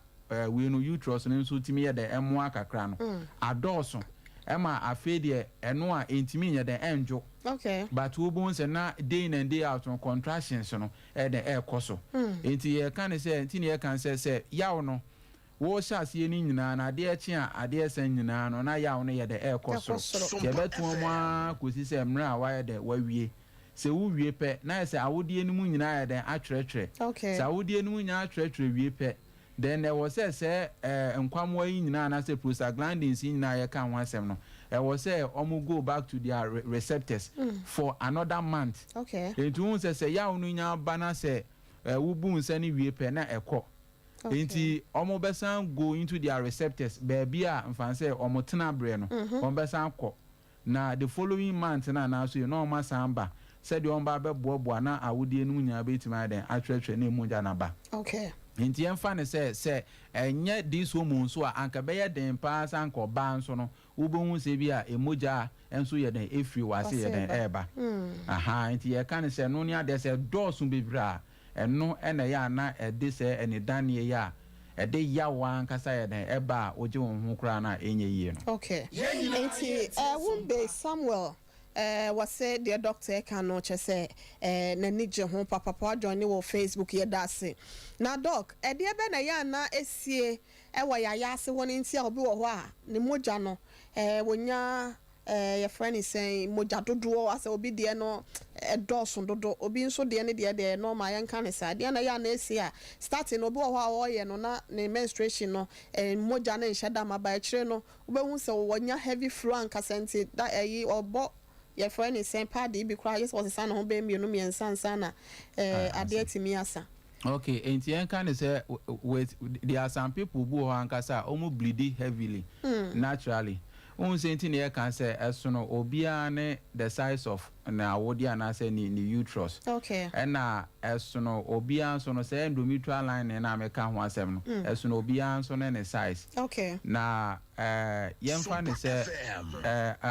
we no uterus no so etimi ye the emoa kakra no adoso ema afedie eno a entimi ye the enjo okay but we bon say na day in and day out on contractions no the air koso enti ye kan say enti ye kan say yaw no wo shas ye ni nyina na de echi a ade san nyina no na yaw no ye the air koso ye betu mo a kosi say mra wa ye the wawie se wo wie pe na say awodie ni mu nyina ye the atwetwe okay se awodie ni mu nyina atwetwe wie pe then there was say enkwamwa yi nyina na say prostaglandins nyina ye kan wansem no was say go back to their receptors for another month okay it won't say ya unu nya bana say wubu nsa ni wie pe na ekọ enti besan go into their receptors baby a mfan say tena bre no besan kọ na the following month na so you know ma samba said the ba bobo na awodie no nya betima den atwetwe na emu ja na ba okay nti emfa ne say enye this woman so anka be ye den pa san ko ba nso no ubohu se bi a emoja enso ye den efri wase ye den eba aha nti ye kan se no ne ade se dosun bebra eno ena ya na ede se ene danie ya ede ya wan kasa ye den eba oje won hu kra na enye yie no okay nti wumbe Samuel was said the doctor can no che say na nije ho papa join wo Facebook ye da se na doc e de be na ya na esie wa ya ase woni nti a obi wo ho a ne moja no wonya your friend is saying moja dodo ase obi de no dosun dodo obi nso de ne de no ma yan kan sa de na ya na esie a starting obi wo ho a wo ye no na ne menstruation no moja na nheda ma ba kire no obehu se wonya heavy flow and kasenti that obo your friend is saying party be cry just was the son ho be mi no mi ensansa na ade atimi asa okay enti en kan say with there are some people who ankasa omo bleed heavily naturally un say enti ne kan say esono obia ne the size of na awodi ana say ni uterus okay and na esono obia so no say endometrial line na me kan ho asem no esono obia so ne size okay na yemfa ne say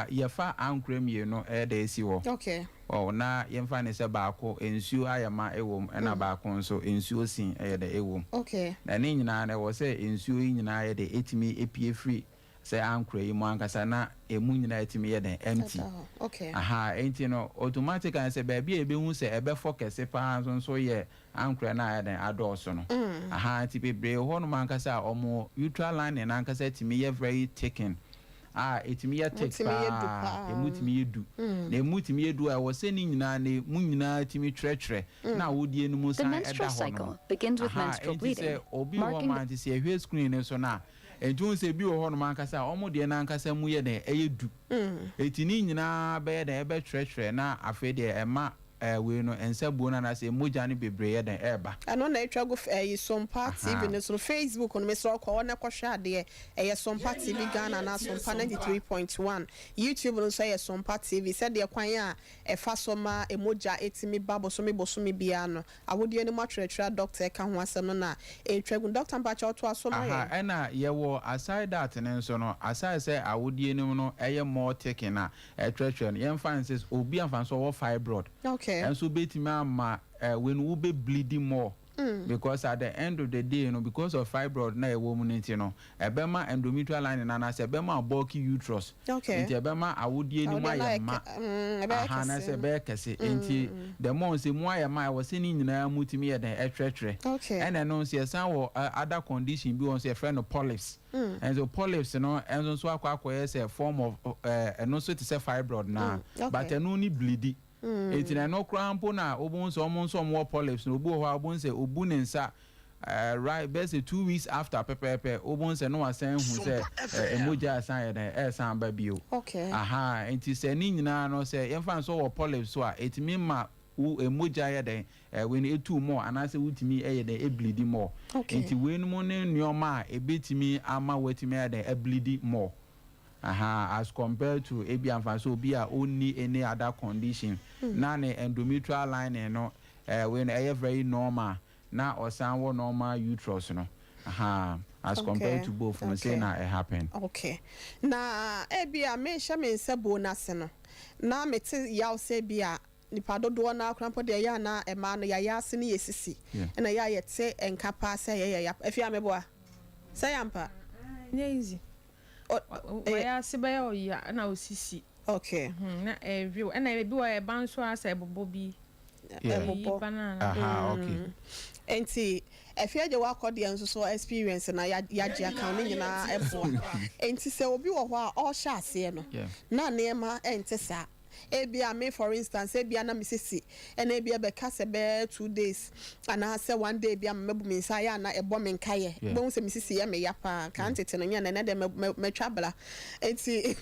yefa ankrem ye no de esi wo okay oh na yemfa ne say baako ensuo ayama ewom na baako nso ensuo sin de ewom okay na ne nyina na wo say ensuo nyina ye de etimi epie free say ankra yi mu ankasa na emu nyina etimi ye den empty okay aha enti no automatic and say baby e be hu say e be focus pa so ye ankra na ye den adoso no aha ti bebre ho no ankasa omo uterine line na ankasa etimi ye very thickened etimi ye thick pa emutimi ye du na emutimi ye du a wo say ni nyina na mu nyina etimi trɛtrɛ na wodie no mu san eda ho no begins with menstrual bleeding obi ho man ti say hwe screen ne so na entu se bi wo ho no ankasa omo de na ankasa mu ye den eyedu etini nyina be ye den ebe trɛtrɛ na afi de ema we no ensabuo na say moja ne bebre ye den eba ano na etwa go Sompa TV ne so Facebook no me so ko na kwhwe ade Sompa TV Ghana na Sompa 93.1 YouTube no so Sompa TV said de kwan a efa so ma emoja etimi babo so me boso me bia no awodie ne matwetwa doctor ka ho asem no na etwa gu doctor mpa cha to aso ma ye na ye wo aside that ne so no aside say awodie ne no eye more taking na etwetwa no ye fancies obi amfanso wo fibroid okay and so betimi ama when we be bleeding more because at the end of the day you know because of fibroid na e woman nti no ebema endometrial line na say ebema bulky uterus okay nti ebema awodie ni mu ayema aha na say be kese nti the more say mu ayema I was saying nyina mutimi ye den etwetwere okay and no say san wo other condition bi on say friend of polyps and so polyps no and so akwa say form of no so to say fibroid na but no ni bleeding enti na no krampo na obun so omon so mo polyps no obu ho abun se obu ne nsa right best 2 weeks after pepepe obon se no asan hu se emoja asan e san ba bio okay enti se ni nyina no se yemfa so wo polyps so a etimi ma wo emoja ye den when e too more anase wutimi e ye den e bleed more enti we no mo ne nyoma a ebetimi ama wetimi ye den e bleed more as compared to ebi amfa so bi a only any other condition na ne endometrial lining no when e very normal na osan wo normal uterus no as compared to both from say na it happen okay na ebi a me hye me nse bonus no na mete yaw se bi a nipa dodo na akrampo de ya na ema no ya ase ne yesisi na ya yete enkapa se ya afi ameboa say ampa easy ya se ba ya na osisi okay na view na ebi wa e ban so asa ebobo bi ebobo banana okay enti efia je wa kode enso so experience na ya je account ni nyina eboa enti se obi wo ho a all sha ase no na neema enti sa ebia me for instance ebia na misisi ena ebia be ka se be 2 days ana se 1 day bia mebu mi nsa ya na ebo me nkaye bo se misisi ya me yapa ka ntete no nya na de me twabla enti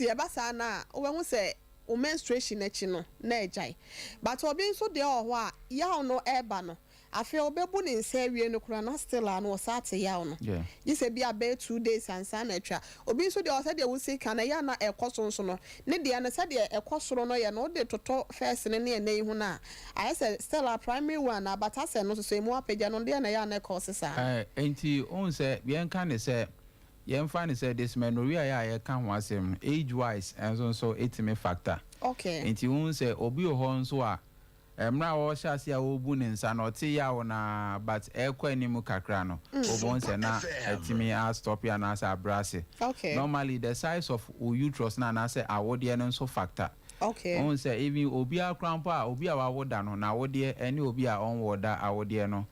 e ba sa na wo hu se o menstruation echi no na ejai but obi nso de ho a ya no eba no afi obebu ni nsa wie no kura na still an o sate ya no you say be about 2 days and san atwa obi nso de o say de wo say kan ya na ekoso nso no ne de na say de ekosoro no ye no de toto first ne ne na ihu na I say still a primary one but I say no so emu apagya no de na ya na ekoso sa enti on say bien kan ne say yemfa ne say dysmenorrhea ya kan ho asem age wise and so etime factor okay enti on say obi ho nso a emra wo hyase a obu ne nsa no te ya wo na but ekwa animu kakra no obon se na etimi a stop ya na sa brase okay normally the size of uterus na say awode no so factor okay on say even obi akrampo a obi a wawoda no na awode ene obi a on woda awode no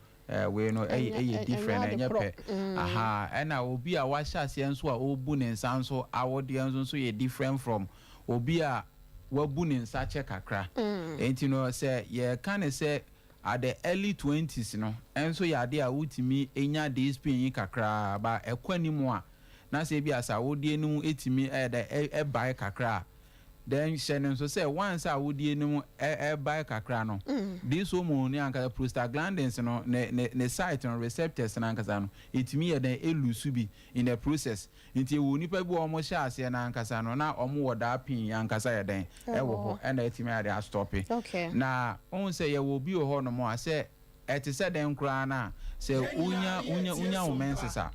we no different enye pe ena obi a wa hyase enso a obu ne nsa nso awode enso so ye different from obi a wabu ne nsa che kakra enti no say ye can say at the early 20s no enso ya de a wutimi enya de spin kakra ba ekwanimu a na say bi asa wodie nu etimi e bai kakra then shenen so say once a wodie nu e bai kakra no this hormone anka prostaglandins no ne site no receptors na anka no etimi ye den elusu bi in the process nti wo nipa bi o mo sha ase na anka no na omo woda pin anka sa ye den e wo ho e na etimi ade a stop na on say ye wo bi o ho no mo a say eti se den kra na se unya umensesa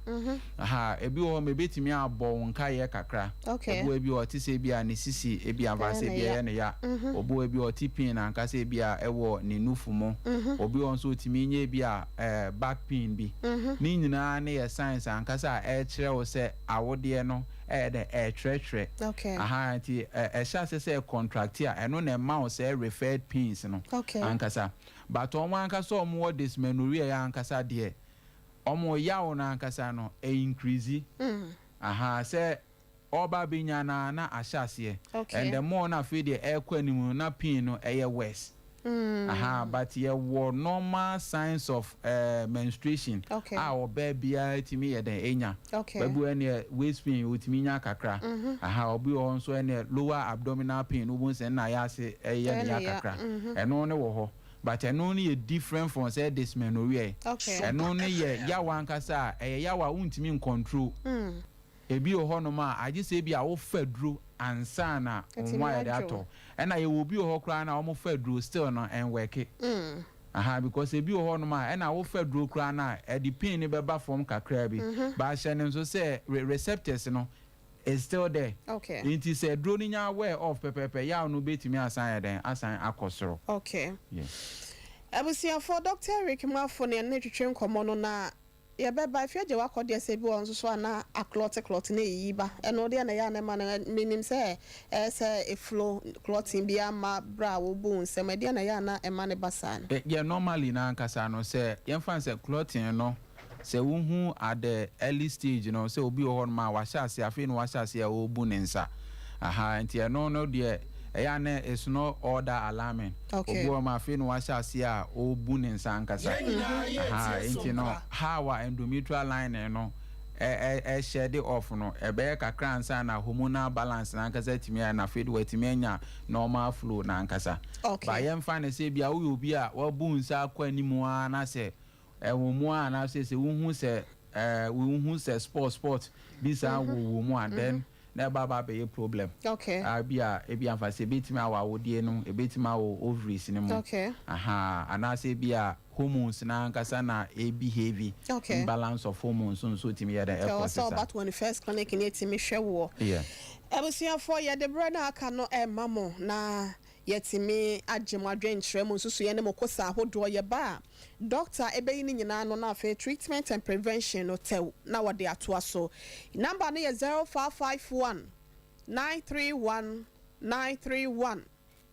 ebi o me betimi abo nka ye kakra obo ebi o ti se bia ne sisi ebi ava se bia ye ne ya obo ebi o ti pin na nka se bia ewo ne nufu mo obi on so timi nya bia back pain bi ni nyina na ye science anka sa e kire wo se awode no de trere anti sha se contract a eno na ma o se referred pains no anka sa but omo anka so omo dysmenorrhea ya anka sa de omo yawo na anka sa no increase say oba binya na ahyase and the more na fe de ekwanimu na pain no worse but ye were normal signs of menstruation our baby timi ye den enya babu ene waist pain utimi nya kakra obi on so ene lower abdominal pain ubun se na ya se eye nya kakra eno ne wo ho but eno ne ye different from say dysmenorrhea eno ne ye yawa nkasa yawa untimi control ebi ho no ma age se bi a wo faduro ansa na nwa ya dato ena ye wo bi ho kra na wo faduro still no en work because ebi ho no ma ena wo faduro kra na e di pain ne beba from kakra bi ba hye ne so say receptors no is still there it is a drone nya aware of pepepe ya no betimi asan ya den asan akosoro abusia for Dr. Rick Mafo ne twetwe nkomo no na ye beba ifia je wakode se bi won so na clot na yiba eno de na ya na ma na minim se e flow clotting bi ama bra wo bu nsem de na ya na e ma ne basa no ye normally na ankasa no se ye fan se clotting no se wuhu at the early stage no se obi ho ma wa sha se afi no wa sha se ya wo bu ne nsa enti no de Eyane is no order alarming. Okay. Obo ma fe no washa sia o bu ne nsa nkasa. Aha, enti no how endometrial line no shade off no ebe kakra nsa na hormonal balance na nkasa timi na fe do watimi anya normal flow na nkasa. Okay. Ba yem fa na se bia wo obi a wo bu nsa akwa animu a na se ewomu a na se wo hu se sport bisa wo mu and then na baba be problem. Okay. Bia amfa se betimi awa wodie no betimi awo ovaries ni mu. Okay. Aha, ana se bia hormones na nkasa na behave. Okay. Imbalance of hormones so timi ya da So what's about when the first clinic in timi hwe. Yeah. Ebusia for ye the brother aka no mamo na yetimi agyemadwen kyeremu nsusu ye ne mokosa ahodo ye ba doctor ebeyi ni nyina no na afa treatment and prevention no tew na wode atoa so number no ye 0551 931 931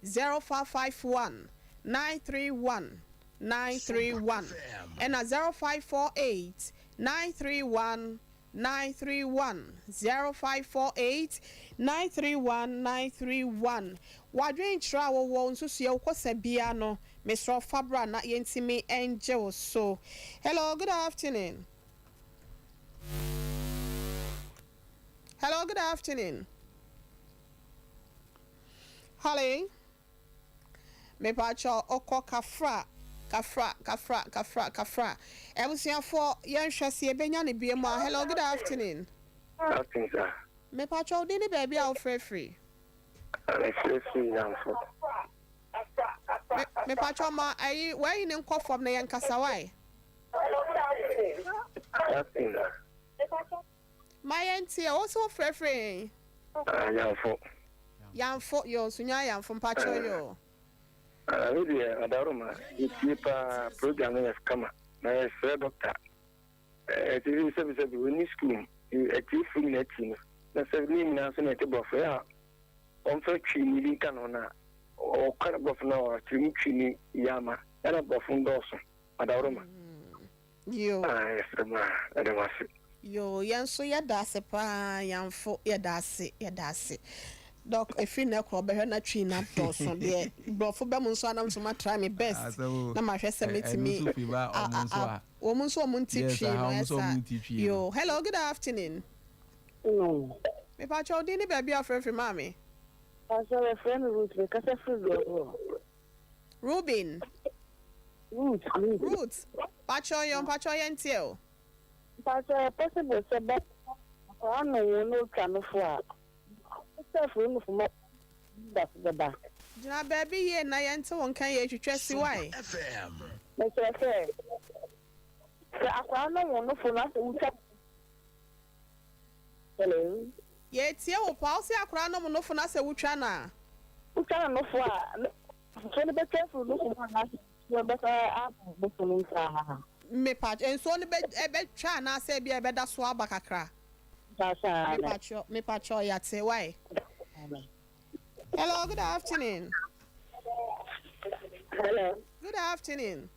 0551 931 931 and 0548 931 931 0548 931 931 wadwen tra wo nsusu ye ukosa bia no Mr. Fabra na yentimi angel so hello good afternoon Holly me pacho oko kafra ebusia for yen hwese e benya ne bia mu hello good afternoon Afternoon, sir. me pacho di ni baby a free me pacho ma ayi where you nko from na yen kasa why my auntie also free Yamfo yo sunya yamfo pacho yo Really, Adaruma, it's a program is come. My doctor. It is a very school. A chief in that team. That's a name now, so it's about fair. On factory, you can honor or kind of now, Trinity Yama, and a buffon Dawson. Adaruma. Yo, Yes, the man, I don't want it. yo, yanso yadase pa yamfo yadase. Doc, if you know, be na tree na Dawson there. But for them, so I'm so much try my best. Na ma hwese me me. Woman so munti tree. Yo, hello, good afternoon. No. Me pa cho di ni baby of free mommy. I saw a friend Ruth because I feel Ruben. Ruth. Pacho yentio. Pacho possible say but I know no can for. It's for my that's the back. Jina baby ye na yento won kan ye twetwe si why. FM. Mr. Fair. I know no for not hello. Ye tie wo pa o se akra no no fo na se wutwa na. Wutwa no fo a so ne be careful no for na so be up for no sa. Me pa enso ne be twa na se bia be da so aba kakra. Me pacho yate why? Hello, good afternoon. Hello. Good afternoon.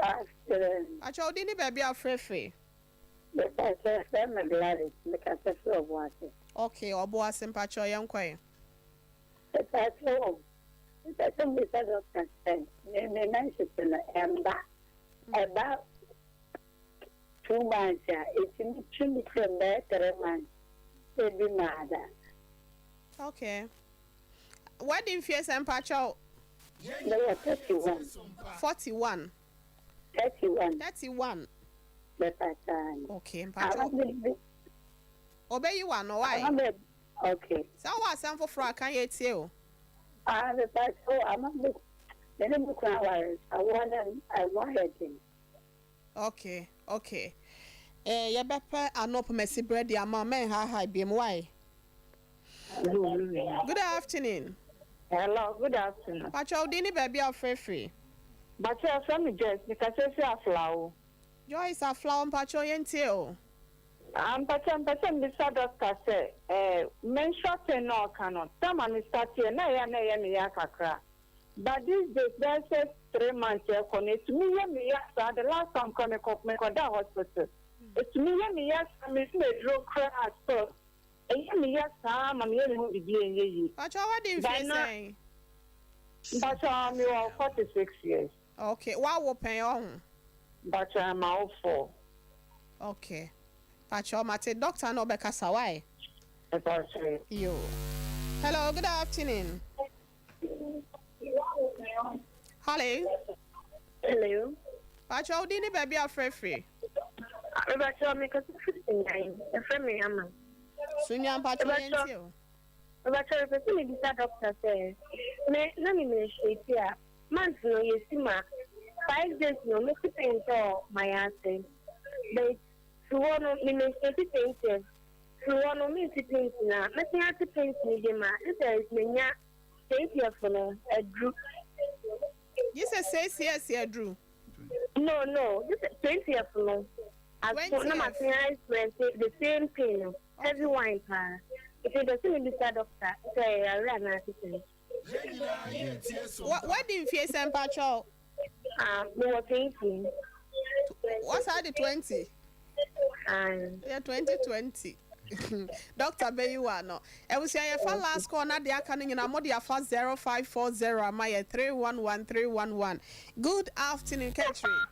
Afternoon. Dini baby a free. I'm glad because I feel watching. Okay, obo asem pacho yankwe. It's home. It's a doctor said. The nice in the ember. About 2 months, it's in the from there, 3 months. Baby mother. Okay. What do you feel, Sampacho? They were 31. 41. 31. Okay, Pacho. Obey you one, why? Okay. So what's some for fra can you tell? I'm a book. Then a book I wanted him. Okay. Ya bepe anop messy bread ya mama ha bim why. Good afternoon. Hello, good afternoon. Pacho dini baby of free. But you from just because I see a flower. Joyce a flower pacho yentio. Pacho beside doctor say, men shot no cannot. Someone start here na ya kakra. But this days there says 3 months connect me the last time come up me hospital. It's me yes, I'm drug crash. Yes, I'm here to be doing. But what do you say? But I'm 46 years. Okay, what will pay on? But I'm out for. Okay. But your mate doctor no beka sawai. You. Hello, good afternoon. Hello. Hello. But your dini baby are free. But I'm making 59. A friend me, I'm. Sunya Patrick. But I'm a doctor says, let me shake here. Months no, you see, 5 days no, make it pain for my answer. But to one of me, make it painted. To one of me, to paint now. Let me have to paint me, the man. There is me, thank you for a group. You say yes, yeah, Drew. No, this is 20 years ago. I told my parents the same thing. Everyone, if it doesn't be the doctor, say I ran out of things. What do you feel, Sampacho? We were painting. What's that, the 20? Yeah, 2020. Dr. Beyuano. I will say if I last corner they are coming in a modia for 0540 Maya 311311. Good afternoon, Catherine.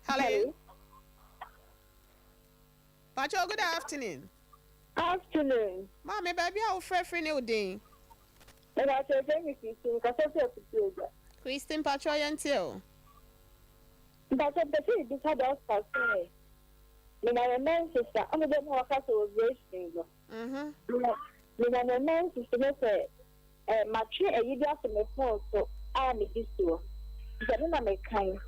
Hello. Pacho, good afternoon. Afternoon. Mommy, baby, I'll free new day. And I said, thank you, Christine Pacho until. But the thing is, I don't say. When I remember sister, I'm going to walk out of racing. When I remember sister, say, my tree, you got to make phone, so I'm a issue. But then I'm a kind.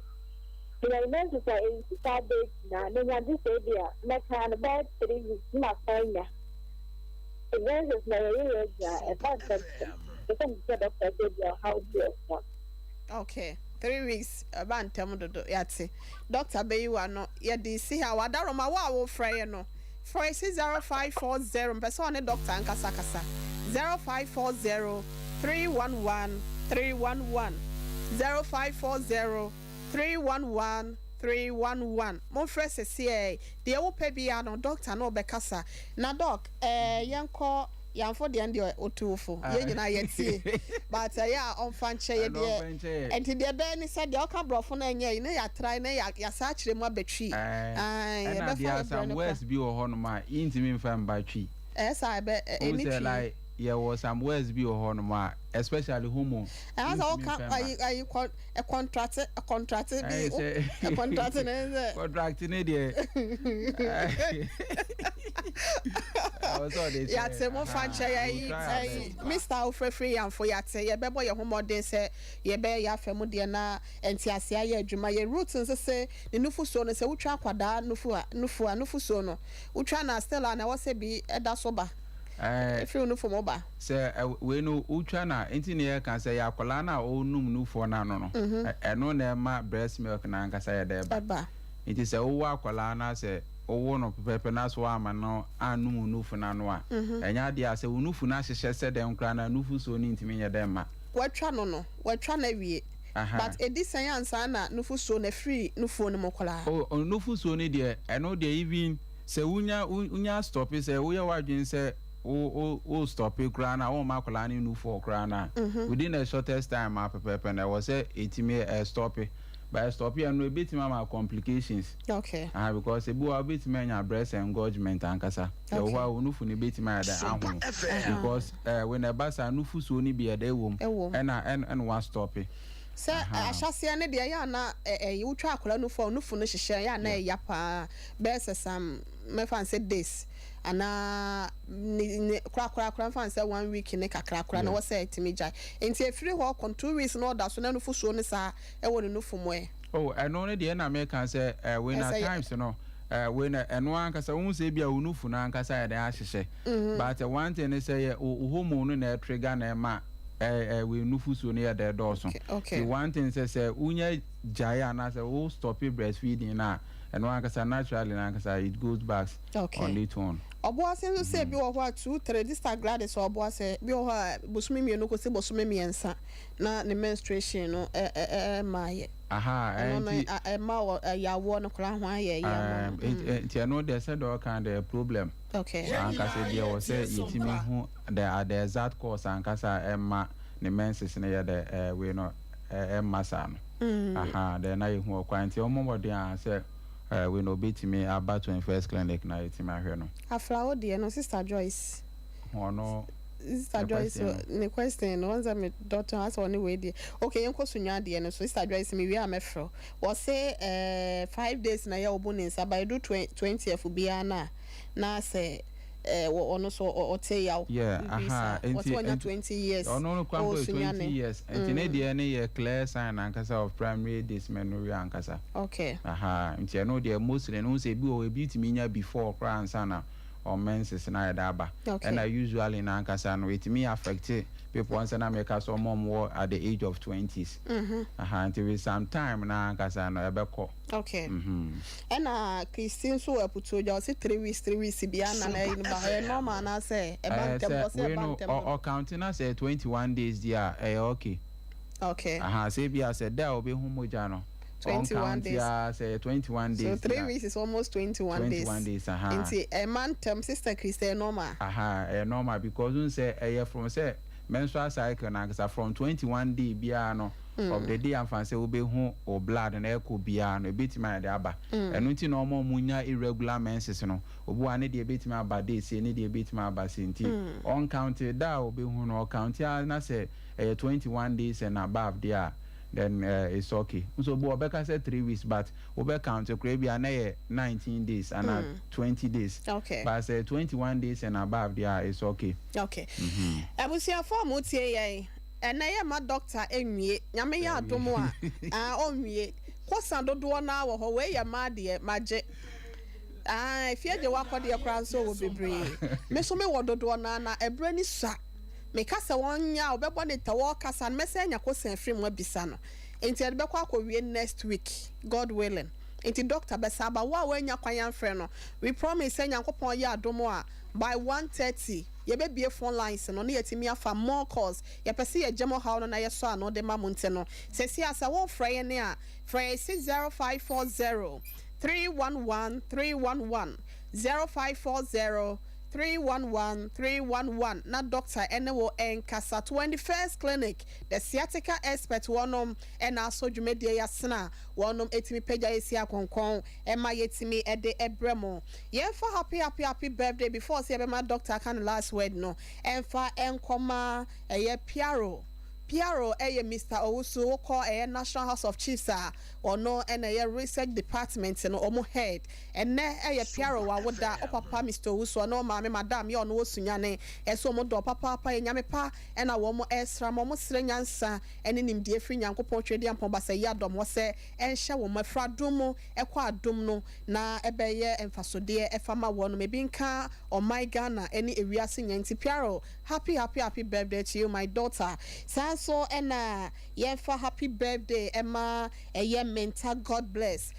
When I remember sister, it's Saturday now, then I just say, dear, my kind of bad 3 weeks, my friend. The rest is my area, and that's the thing that I said, how do you want? Okay. 3 weeks about Tamudo Yati. Dr. Beyu, ya DC, how I don't know what will fray no. For 0540 person, Doctor and Casacasa 0540 311 311 0540 311 311. Mon frère CCA, the old pebiano doctor no becasa. Na doc, young call. Yan for the end or two for you know yet see, but yeah on fanche and to the Benny said the Oka Brofon and ya try ya search them up betri. And there are some words be or honor intimate fan by tree. Yes, I bet any like there was some words be or honor, especially homo. As all you call a contractor, a contracting yeah, say more fancy. Mr. Alfred Free and for yat say, bebo your home or say, ye bear ya femudiana, and Tiasia, ye juma ye roots and say, the nufu sono say, Utra quada, nufu sono. Utrana stella, and I was a be a dasoba. If you know for mobile, say, we know Utrana, engineer can say, Akolana, or num for nano, and no nema breast milk and ankasaya there. It is a Akolana say. O one of pepper nas wama no anu nufu na noa enya dia se unufu na hyehyɛ sɛ dem kra na nufu so ni ntimi nya dem ma watwa no watwa na wie but edison ansa na nufu so na free nufu no mokola o nufu so ni de eno de even se unya stop se wo ye wadwen se o stop kra na wo makola ni nufu kra na within a shortest time ma pepper na was say etimi stop by stop here no bit mama complications okay because e bo bit manya breast engorgement ankasa e wo a onufu ni bit ma da ahun because when a basa nufu so ni be da ewom and one stop sir ahyasia ne de ya na you twa akola nufu no hyehyɛ ya na ya pa best some me fancy days ana ni kra fan say 1 week ne kakra na wo say timi jai enti efiri ho kon 2 weeks no da so na nufu so ne sa e wo ne nufu mo e eno ne de na me kan say when at times no when eno ankasa won say bia unufu na ankasa ya da ahyehye but one thing is say hormone na trigger na ma we nufu so ne ya da do so okay one thing say unya jaya na say we stop breastfeeding na and one ankasa naturally na ankasa it goes back on its own Oboase nso say bi wo ho 2-3 this Gladys oboase bi wo ho bosumi mienu ko se bosumi miensa na ne menstruation no maaye aha ma ya wo no kra ho aye ya mo I know they said all kind of problem. Okay. Anka say there was say yetimi hu the exact cause anka say emma ne menses na ya the we no emma sa no. Aha then na hu kwanti omo de an say we no betimi about 21st clinic na yetimi ahwe no. Aflawo de no Sister Joyce. Ono Sister Joyce ne question no once me doctor has on way there. Okay, yenko sunya de no so Sister Joyce me we amefro. We say 5 days na ya obuninsa by do 20th bia na say ono so ote yaw. Yeah, aha. What 20 years. Ono no kwambo 20 years. Enti na de ye clear sign ankasa of primary dysmenorrhea ankasa. Okay. Aha. Enti no de mostly no say bi o bi timi nya before kra ansana or menses na ya daba. And I usually na ankasa no it me affect people once na make us mom at the age of 20s. Aha. Until some time na ankasa no ebeko. Okay. And Christine so eputo ja say 3 weeks bia na ba normal na say e ban tempo say ban tempo or counting na say 21 days dia okay. Okay. Aha, say bia say da obi hu moja no. 21 days. Yeah, say 21 days. So 3 weeks is almost 21 days. 21 days, aha. Into a man term Sister Christine normal. Aha, normal because you say from say menstrual cycle na from 21 day bia no of the day and fancy will be home or blood and echo bia no bit my de aba. And until normal munya irregular menses no. Obu ane de bit my aba day say ni de bit my aba sinti. Uncounted da will be who no count na say 21 days and above there. Then it's okay. So Bobeka said 3 weeks, but Obe count to Caribbean 19 days and 20 days. Okay. But I say 21 days and above there it's okay. Okay. Abusia for mutie and I am a doctor enwie. Nyame ya adomo a onwie. Kwasa dodo na wo ho we ya made maje. If you de wakode yakran so wo bebre. Me so me wo dodo na ebre ni sa. Me kasa wonya obebo ne tawo kasa mese nya kosan free mo bisa no enti ade bekwa akọwie next week God willing enti doctor besa ba wa wanya kwan frɛ no we promise nya nkopon ya adomo a by 1:30 ye be bie phone lines no na yetimi afa more calls ye pese ye gemo how no na ye so ano de mamonte no se si asa wo frɛ ye ne a frɛ 60540 311 311 0540 311 na doctor enewo enkasa 21st clinic the sciatica expert wonom and also dwumadie yasena wonom etimi pagya yesi akonkon ema yetimi ede ebremo ye for happy birthday before say be my doctor can last word no emfa enkoma eye Piaro Mr. Owusu call National House of Chiefs or no and research department and omo head and Piaro wa woda papa Mr. Owusu no mama madam yo no sunyane eso mo do papa nyame pa and a womo extra mo srenyansa and nim die free nyankopon twede ampon ba say yadom wo se enhye wo mafra dum ekwa adum no na ebeye emfasode efama wo no mebi nka o my Ghana any ewiase nyanti Piaro happy birthday to you my daughter so for happy birthday Emma mental God bless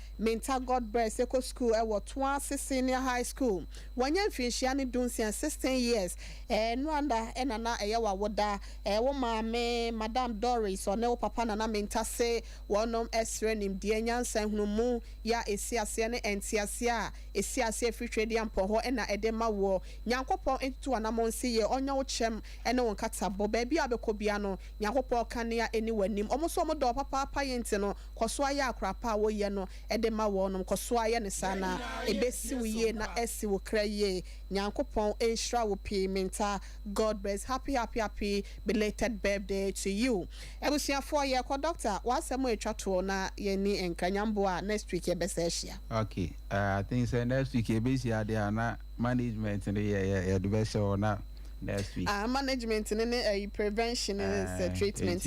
eco school Twansi senior high school when you finish 16 years no under na woda wo mame Madam Doris or no papa na mental say one esre nim die nyansa hunu ya esiase ne entiase esiase free trade ampo ho na edema wo nyankopon entu anamonsi ye onya wo chem ene won katabo ba bia bekobia no nyankopon kania eni wanim omoso mo do papa yenti no koso aya akrapa wo ye no edema wo no koso aya ne sana ebesi wo ye na esi wo kraye nyankopon enhra wo pimenta God bless happy belated birthday to you ebusia for ye ko doctor wasemo etwato na ye ni enkanyambo a next week ye beseshia. Okay, I think say next week ye besia there na management ye the best or na next week. Management and prevention is treatment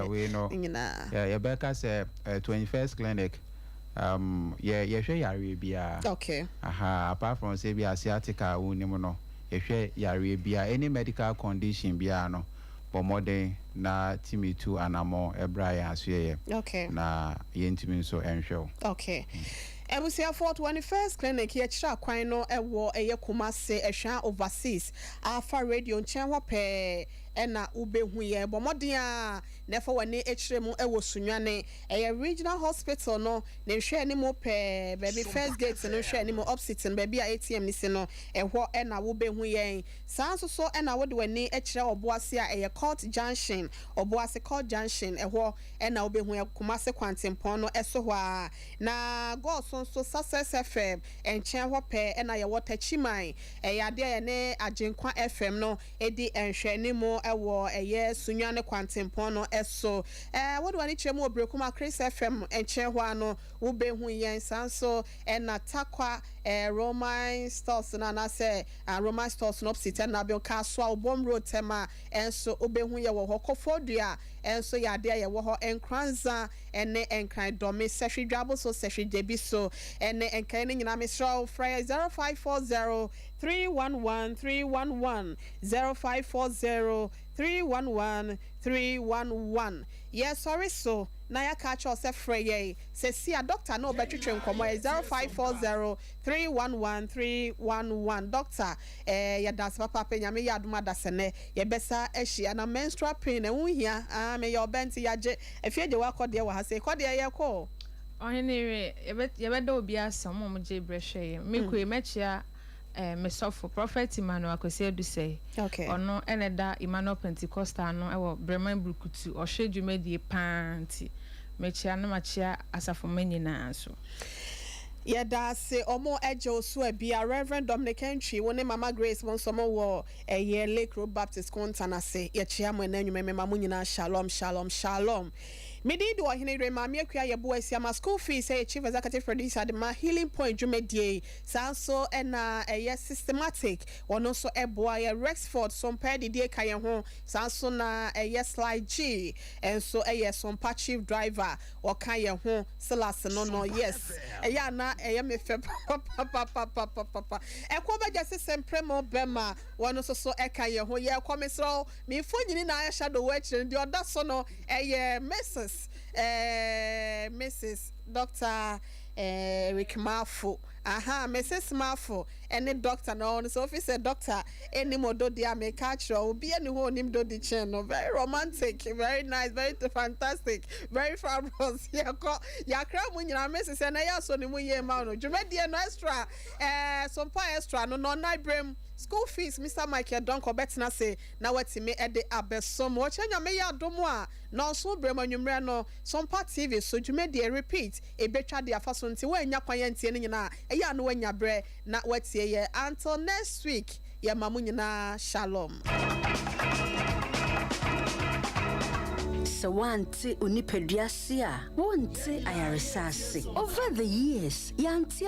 we know. Yeah, Rebecca said 21st clinic. Yeah, share Arabia. Okay. Apart from say be asiatica unimono. You share Arabia any medical condition biano. But more than na Timmy 2 and more Brian as ye. Okay. Na yentimi so ensure. Okay. Ebusia for 21st clinic ye chira kwan no ewo eye Kumase ehwa overseas afa radio nchen ho pe ena ubehu ye bomoden a na fa wani echire mu ewo sunwane eye regional hospital no ne hwe ani mu pe baby first gate no hwe ani mu opposite baby a ATM ni se no ehwo ena ubehu ye sanso so ena wode wani echire oboase a eye court junction oboase court junction ehwo ena ubehu ye Kumase kwantempon no eso ho a na go so Success FM enchen ho pe ena ye water chiman ade ye ne agenkwa FM no edi enhwani mu ewo eye sunwane kwantempon no eso what do I need chemu obrekuma Chris FM enchen ho ano wo be hu yen sanso ena takwa Roman stores na say Roman stores no opposite na be kaso obom road tema enso obe hu ye wo hokofodua enso ye ade ye wo ho enkranza ene enkran domi sehwe dwabo so sehwe debi so ene enkan ni nyina mesraw fry 0540 311 311 0540 311 311 yes sorry so na ya catch us frey say see a doctor no betwetwe nkomo 0540 311 311 doctor ya das papa penyame ya aduma dasene ye besa ehia na menstrual pain e hunhia me your benti ya je efie je wa kode wa ha say kode ye ko ohenere ye be do obi asam mo je brehwe me ko emechia me sofo prophet Emmanuel Akosedu say okay ono eneda Emmanuel Pentecostal no ewo Bremen Brukutu o hwedwumedie panti mechia na machia asafo manyina so yeda se omo eje osu abia Reverend Dominic Entry woni Mama Grace won somo wo eye Lake Road Baptist Kontana se ye chia mo na nwume mama nyina shalom shalom shalom medi do ohene re ma me akua ye bo asia ma school fees say chief executive producer de ma Healing Point dwumedie sanso ena eye systematic wono so eboa ye Rexford Sompa de die kan ho sanso na eye Slide G enso eye Sompa chief driver o kan ye ho Silas no yes eye na eye me fe papa ekwo ba jase sempremo bema wono so e kan ye ho ye komisro me fo nyini na ya shadow watch ndi oda so no eye Mrs. Dr. Rick Mafo. Mrs. Mafo. Any doctor no so officer doctor any modo dia me catch or be any who nim do the channel. Very romantic, very nice, very fantastic, very fabulous. Ya kra mu nyina Mrs. na ya so ni mu ye ma no. Dwumedie no extra Sompa extra no na brem school fees Mr. Mike Donko betina say na wati me ede abesom wo chenya me ya domo a no so brem anwumre no Sompa TV so dwumedie repeat e betwa de afaso nti wa nya kwan ntie ne nyina e ya no wanya bre na wati ye until next week ya mamu nyina shalom so wanti unipeduasia wonti ayaresase over the years yanti